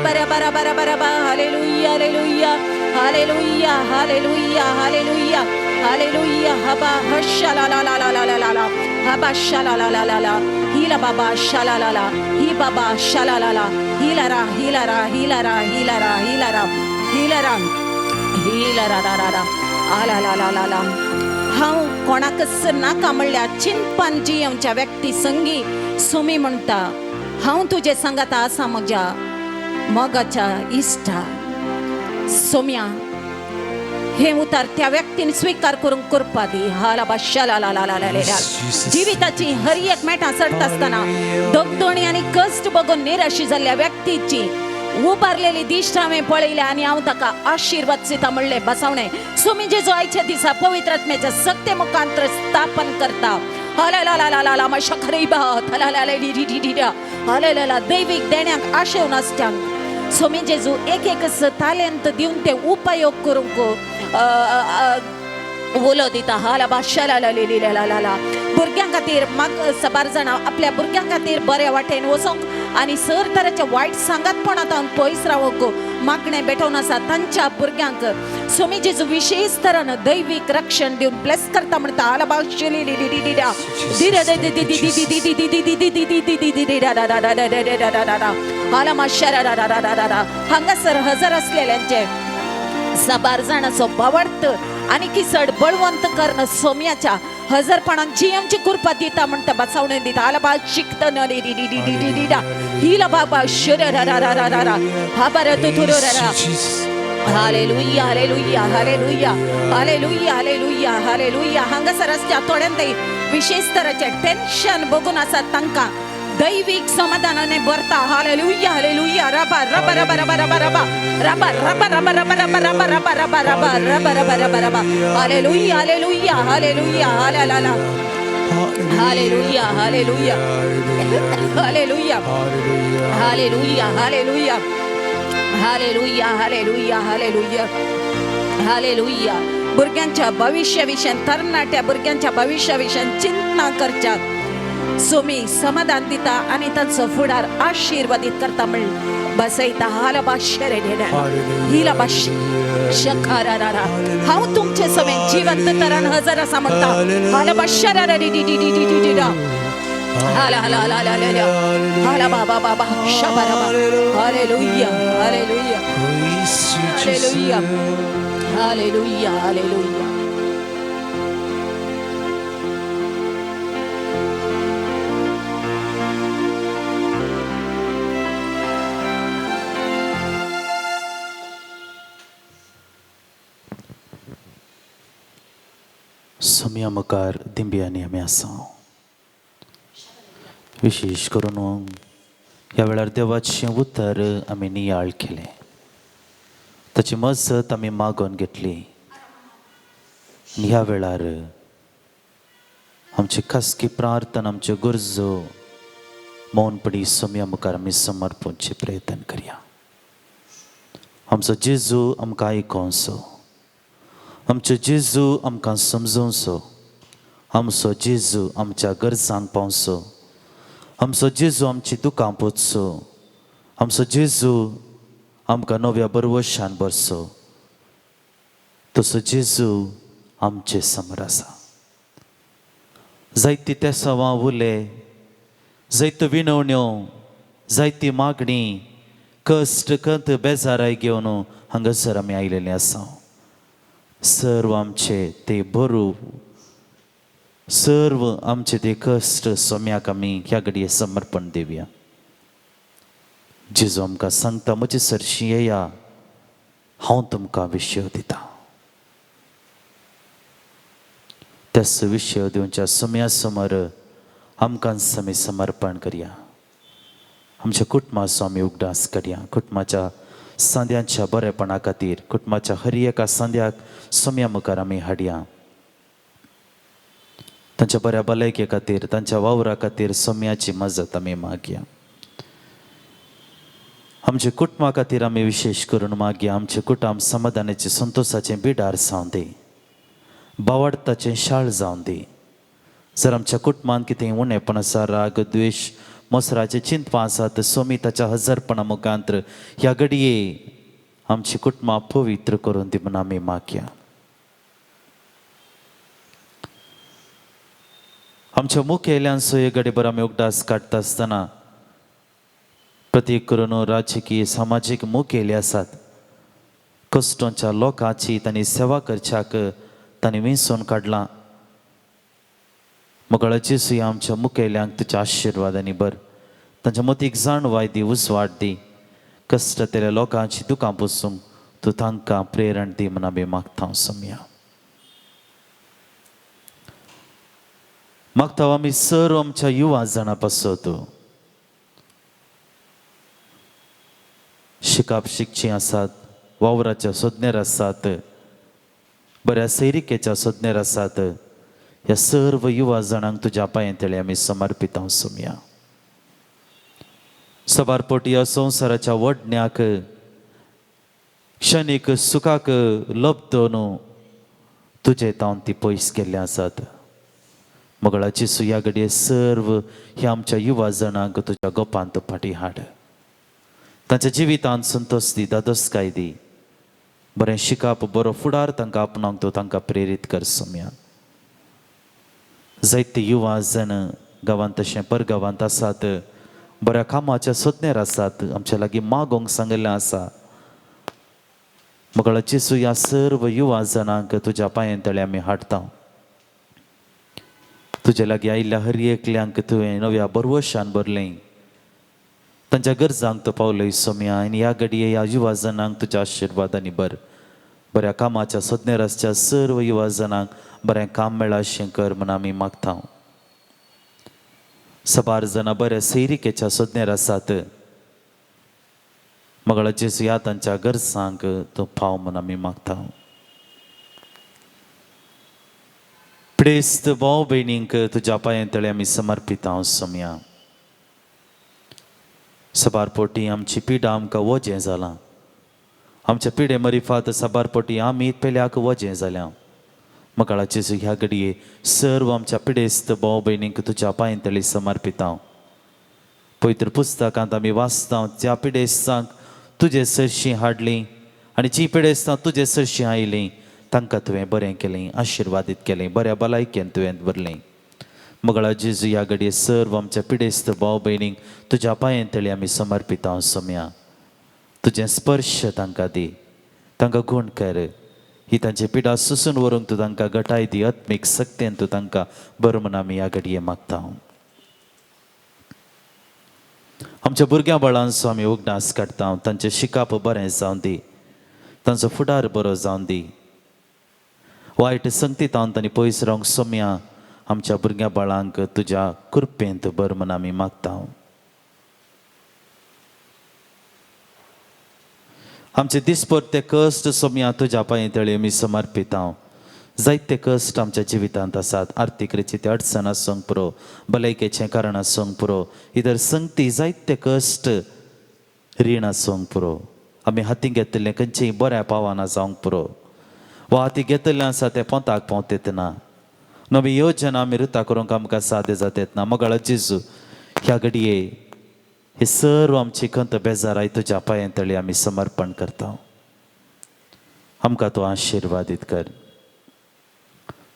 बरा बरा बरा बरा बा hallelujah hallelujah hallelujah hallelujah hallelujah hallelujah हबा हशला ला ला ला ला ला ला ला हबा शला ला ला ला ला हीला बाबा शला ला ला ही बाबा शला ला ला हीलरा हीलरा हीलरा हीलरा हीलरा हीलरा हीलरा रा रा रा आला ला ला ला ला हांव कोणाकच नाका म्हणल्या चिंतपान आमच्या व्यक्ती संगी सुमी म्हणटा हांव तुजे संगत आसा म्हज्या मोगाच्या इश्टा सोम्या हे उतार त्या व्यक्तीने स्वीकार करून करपा दी हाला बाशाला ला ला ला ला ला. जीविताची हर एक मेटा सडत असताना दगदोणी आणि कष्ट बघून निराशी झालेल्या व्यक्तीची उबारलेली दिष्ट हांवें पळयल्या आनी हांव ताका आशीर्वाद दिता म्हणलें बसवणें. सुमी जेजू आयच्या दिसा पवित्र आत्म्याच्या सत्य मुखांतर स्थापन करता. हालेलुया मशखरीबा थलालालेडिडिडिडा हालेलुया दैविक देण्याक आशेव नासत्यांक सुमी जेजू एक तालेंत दिवन ते उपयोग करूंक उलो दिता. हाला बाशाला ला भुरग्यां खातीर सबार जाणां आपल्या भुरग्यां खातीर बऱ्या वाटेन वचोंक आनी सर तरेच्या वायट सांगातपणांतून पयस रावंक मागणें भेटोवन आसा तांच्या भुरग्यांक सुमी जेजू विशेष तरान दैवीक रक्षण दिवन ब्लेस करता म्हणटा. हाला बाशाली डिडिडिडिडा हाला माशारा हांगासर हजर असलेल्यांचे सबार जाणांचो भावार्थ आणि किसड बळवंत कर्ण सोम्याच्या हजरपणान जीएमची कृपा दिता म्हणटा बसवणे दिता. आला बा शिकतना हिला बाबा शररारारारारा हा बरं तू थुररारा. Hallelujah hallelujah hallelujah hallelujah hallelujah hallelujah. हांगासर रस्त्या थोड्यांत विशेष तराचे टेन्शन बघून आसा तांकां दैविक समाधानाने भरता. हालेलुया हालेलुया रबा रबा रबा रबा रबा रबा रबा रबा रबा रबा रबा रबा रबा रबा रबा रबा रबा रबा रबा. Hallelujah hallelujah hallelujah hallelujah hallelujah hallelujah hallelujah hallelujah hallelujah hallelujah hallelujah hallelujah hallelujah. भुरग्यांच्या भविष्याविशयी तरणाट्या भुरग्यांच्या भविष्याविशयी चिंतना करच्यात सुमी समाधान दिता आणि तांचो फुडार आशीर्वादित करता म्हण बसयता. हाला बाशरे हिला बाश शखारारा हांव तुमचे समेत जिवंत तरान हजर आसा म्हणटा. हाला बाशरा डिडिडिडिडिडिडिडा हाला हाला हाला हाला हाला बाबा बाबा शबारा hallelujah hallelujah hallelujah hallelujah hallelujah. सोम्या मुखार दिंब्यांनी आमी आसा. विशेष करून ह्या वेळार देवाचें उतर आमी नियाळ केलें. ताची मजत आमी मागोवन घेतली. ह्या वेळार आमची खासगी प्रार्थना आमच्यो गरजो मौनपणी सोम्या मुखार आमी समर्पणचे प्रयत्न करया. आमचो जेजू आमकां आयकोंसो. आमचो जेजू आमकां समजोवचो. आमचो जेजू आमच्या गरजांक पावचो. आमचो जेजू आमची दुकां पोचचो. आमचो जेजू आमकां नव्या बरवशान भरचो. तसो जेजू आमचे समोर आसा. जायती तेसावां उले, जायत्यो विनवण्यो, जायती मागणी, कश्ट कंत बेजाराय घेवन हांगासर आमी आयलेले आसा. सर्व आमचे ते भरू सर्व आमचे ते कश्ट सोम्याक आमी ह्या घडये समर्पण दिवया. जेजू आमकां सांगता म्हजे सरशी येया, हांव तुमकां विशय दिता. त्याच विशय दिवच्या सोम्या समोर आमकां आमी समर्पण करया. आमच्या कुटुंबाचो आमी उगडास करया. कुटुंबाच्या सांद्यांच्या बरेपणा खातीर कुटुंबाच्या हर एका सांद्याक सोम्या मुखार आमी हाडया. तांच्या बऱ्या भलायके खातीर, तांच्या वावरा खातीर सोम्याची मजत आमी मागया. आमच्या कुटुंबा खातीर आमी विशेष करून मागया. आमचे कुटुंब समाधानाचे संतोषाचे बिडार जावं दी, बावडताचें शाळ जावं दी. जर आमच्या कुटुंबान कितें उणेपण आसा, राग द्वेश मोसराचे चिंतपां आसात, सोमी ताच्या हजरपणा मुखांतर ह्या घडये आमची कुटुंबां पवित्र करून दी म्हणून आमी मागया. आमच्या मुखेल्यांचो हे घडये बरो आमी उगडास काडटा आसतना प्रत्येक करून राजकीय सामाजीक मुखेली आसात. कश्टांच्या लोकांची तांणी सेवा करच्याक तांणी विंचून काडलां. मोगळाची सुय आमच्या मुखेल्यांक तुज्या आशिर्वादांनी भर. तांच्या मतीक जाणवाय दी, उजवाड दी. कश्ट तेल्या लोकांची दुकां पुसूंक तूं तांकां प्रेरण दी म्हूण आमी मागता सोम्या. मागता आमी सर्व आमच्या युवा जाणां पासत शिकप शिकचीं आसात, वावराच्या सोदण्यार आसात, बऱ्या सैरिकेच्या सोदण्यार आसात, ह्या सर्व युवा जाणांक तुज्या पांयां तळी आमी समर्पिता सोम्या. सबारपोटी ह्या संवसाराच्या वडण्याक क्षणीक सुखाक लब्ध न्हू तुजे तावन ती पयस केल्ली आसात. मोगळाची सुया घडये सर्व ह्या आमच्या युवा जाणांक तुज्या गोपांत फाटी हाड. तांच्या जिवितांत संतोश दी, दादोसकाय दी, बरें शिकप, बरो फुडार तांकां आपणावंक तूं तांकां प्रेरीत कर सोम्या. जायते युवा जण गांवांत तशें परगांवांत आसात, बऱ्या कामाच्या सोदण्यार आसात, आमच्या लागीं मागोंक सांगिल्लें आसा. मोगळाची सुया सर्व युवा जाणांक तुज्या पांयां तळी आमी हाडटा. तुजे लागीं आयिल्ल्या हर एकल्यांक तुवें नव्या बरवशान भरलें, तांच्या गरजांक तो पावलय सोम्या. आनी ह्या घडये ह्या युवा जाणांक तुज्या आशिर्वादांनी भर. बऱ्या कामाच्या सोदण्यार आसच्या सर्व युवा जाणांक बरें काम मेळ्ळा अशें कर म्हूण आमी मागता. सबार जाणां बऱ्या सैरिकेच्या सोदण्यार आसात, मोगळाची सुया तांच्या गरजांक तूं पाव म्हूण आमी मागता. प्रेस्त भाव भयणींक तुज्या पांयां तळी आमी समर्पिता सोम्या. सबारपोटी आमची पिडा आमकां वजें जालां. आमच्या पिडे मरिफात सबारपोटी आमी पेल्याक वजें जाल्यां. मोगळाची ह्या घडये सर्व आमच्या पिडेस्त भाव भयणींक तुज्या पांयां तळी समर्पिता. पवित्र पुस्तकांत आमी वाचता, ज्या पिडेस्तांक तुजे सरशीं हाडलीं आनी जी पिडेस्तां तुजे सरशीं आयलीं तांकां तुवें बरें केलें, आशिर्वादीत केलें, बऱ्या भलायकेन तुवें भरलें. मोगळा जेजू ह्या घडये सर्व आमच्या पिडेस्त भाव भयणींक तुज्या पांयां तळी आमी समर्पिता सोम्या. तुजें स्पर्श तांकां दी, तांकां गूण कर. ही तांची पिडा सुसून व्हरूंक तूं तांकां घटाय दी. आत्मीक सक्तेन तूं तांकां बर म्हूण आमी ह्या घडये मागता. आमच्या भुरग्यां बाळांचो आमी उगडास काडटा. तांचें शिकप बरें जावं दी, तांचो फुडार बरो जावं दी. वायट संगतींत तांणी पयस रावंक सोम्या. आमच्या भुरग्यां बाळांक तुज्या कृपेंत बर म्हूण आमी मागता. आमचे दिसपरते कश्ट सोम्या तुज्या पांयां तळी आमी समर्पिता. जायते कश्ट आमच्या जिवितांत आसात. आर्थीक रितीन अडचण आसूंक पुरो, भलायकेचें कारण आसूंक पुरो, इतर संगती जायते कश्ट, रीण आसूंक पुरो. आमी हातीं घेतिल्लें खंयचेंय बऱ्या पावाना जावंक पुरो, वा हातीं घेतिल्लें आसा तें पोंताक पावत ना. नवी योजना आमी रुता करूंक आमकां सादें जात ना. मोगळा जेजू ह्या घडये हे सर्व आमची खंत बेजाराय तुज्या पांयां तळी आमी समर्पण करता. आमकां तूं आशिर्वादीत कर.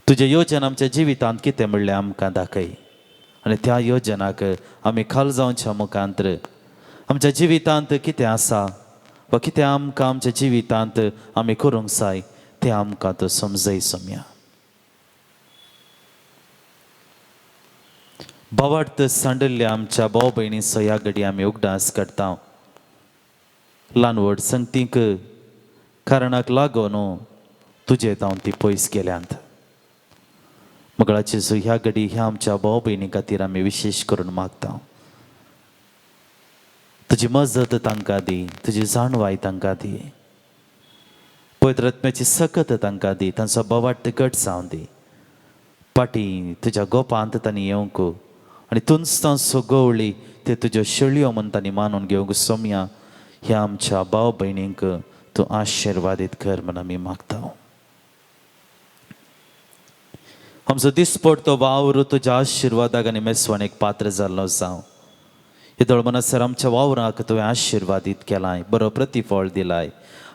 तुजे योजना आमच्या जिवितांत कितें म्हणलें आमकां दाखय, आनी त्या योजनाक आमी खाल जावच्या मुखांतर आमच्या जिवितांत कितें आसा वा कितें आमकां आमच्या जिवितांत आमी करूंक जाय तें आमकां तूं समजय सोम्या. भावार्थ सांडिल्ल्या आमच्या भाव भयणीचो ह्या घडये आमी उगडास काडटा. ल्हान व्हड संगतींक कारणाक लागून तुजे तावन ती पयस गेल्यांत. मोगळाची ह्या घडी ह्या आमच्या भाव भयणी खातीर आमी विशेश करून मागता. तुजी मजत तांकां दी, तुजी जाणवाय तांकां दी, पवित्र आत्म्याची सकत तांकां दी. तांचो बोवाट घट जावं दी. पाटी तुज्या गोपांत तांणी येवंक आनी तुंच गवळी ते तुज्यो शेळयो म्हूण तांणी मानून घेवंक सोम्या. ह्या आमच्या भाव भयणींक तूं आशिर्वादीत कर म्हूण आमी मागता. आमचो दिसपडतो वावर तुज्या आशिर्वादाक आनी मेसवणेक पात्र जाल्लो जावं. येदोळ मनसर आमच्या वावराक तुवें आशिर्वादीत केलाय, बरो प्रतिफळ दिलाय.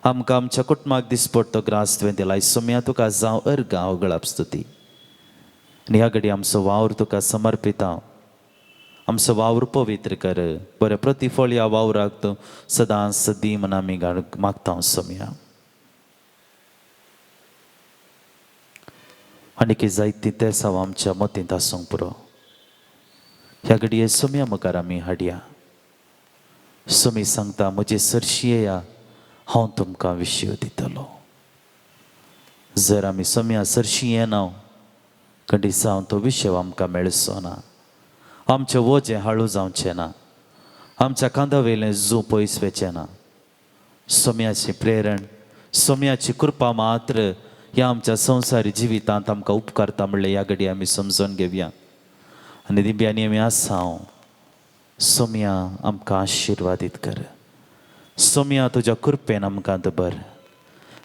आमकां आमच्या कुटुंबाक दिसपडतो ग्रास तुवें दिलाय. सोम्या तुका जावं अर्गा अवगळप स्तुती. आनी ह्या घडी आमचो वावर तुका समर्पिता. आमचो वावर पवित्र कर. बरें प्रतिफळ ह्या वावराक तूं सदांच दी म्हूण आमी मागता सोम्या. आनी जायती तेसांव आमच्या मतींत आसूंक पुरो. ह्या घडये सोम्या मुखार आमी हाडया. सोमी सांगता, म्हजी सरशी येया, हांव तुमकां विशय दितलो. जर आमी सम्या सरशी येना कंडिसांव तो विशय आमकां मेळचो ना. आमचें वजें हाळू जावचें ना. आमच्या कांदा वयलें जू पयस वचचें ना. सोम्याची प्रेरण, सोम्याची कृपा मात्र ह्या आमच्या संवसारी जिवितांत आमकां उपकारता म्हणलें ह्या घडी आमी समजून घेवया. आनी दिव्यांनी आमी आसांव. सोम्या आमकां आशिर्वादीत कर. सोम्या तुज्या कृपेन आमकां दबर.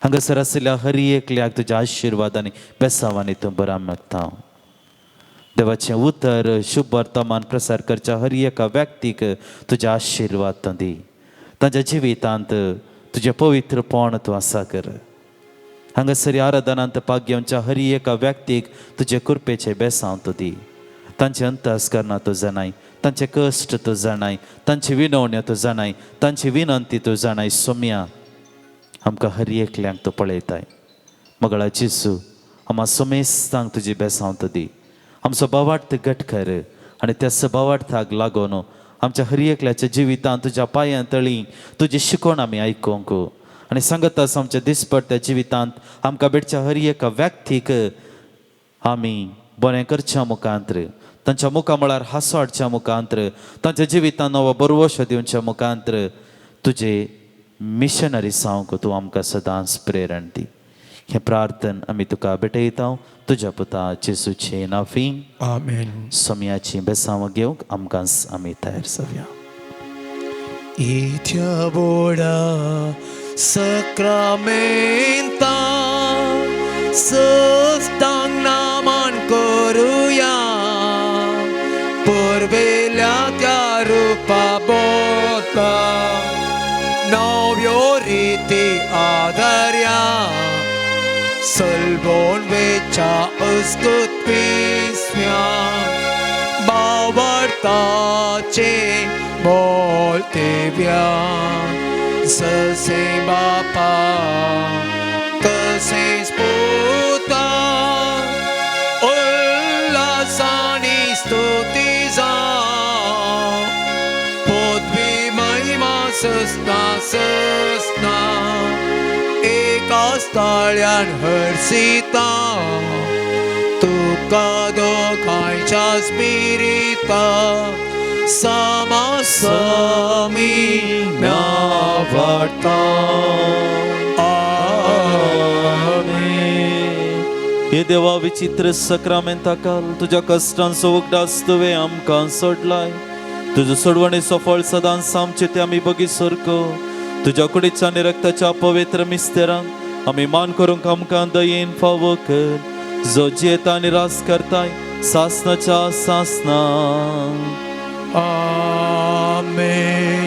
हांगासर आशिल्ल्या हर एकल्याक तुज्या आशिर्वादांनी बेसांवांनी तूं बरां मागता. देवाचें उतर शुभ वर्तमान प्रसार करच्या हर एका व्यक्तीक तुज्या आशिर्वाद तूं दी. तांच्या जिवितांत तुजें पवित्रपण तूं आसा कर. हांगासर आराधनांत भाग घेवच्या हर एका व्यक्तीक तुजे कृपेचे बेसांव तूं दी. तांचे अंतस्करणां तूं जाणाय, तांचे कश्ट तूं जाणाय, तांची विनवण्यो तूं जाणाय, तांची विनंती तूं जाणाय. सोम्या आमकां हर एकल्यांक तूं पळयताय. मगळा जेसू आम्हा सोमेस्तांक तुजी बेसांव तूं दी. आमचो भावार्थ घट कर आनी त्या भावार्थाक लागून आमच्या हर एकल्याच्या जिवितांत तुज्या पांयां तळी तुजी शिकवण आमी आयकूंक आनी सांगतास आमच्या दिसपट्ट्या जिवितांत आमकां भेटच्या हर एका व्यक्तीक आमी बरें करच्या मुखांत्र, तांच्या मुखा म्हळ्यार हांसो हाडच्या मुखांत्र, तांच्या जिवितांत नवो बरवशो दिवच्या मुखांत्र तुजे मिशनरी जावंक तूं आमकां सदांच प्रेरण दी. हें प्रार्थन आमी तुका भेटयता तुज्या पुता जेसूचे नांवान. आमेन. सोम्याची बेसांव घेवंक आमकां आमी तयार जावया. Itia boda sakramenta sustang naman koruya porvelia rupa bota novioriti adarya salvon vecha uskut pismya bavartace Moltevia să se bapa că se sputa la sani stutiza potvi mai masna eka stalian hărsita tu cado caicea spirita sama sami navarta. आमेन. हे देवा विचित्र सक्रामेंताकाल तुज्या कश्टांचो उगडास तुवें आमकां सोडलाय. तुजो सोडवणेचो फळ सदांच आमचे ते आमी बगी सरको. तुज्या कुडीच्या आनी रक्ताच्या पवित्र मिस्तेरांक आमी मान करूंक आमकां दयेन फावो कर. जो जियेता आनी रास करताय सासनाच्या सासना. Amen.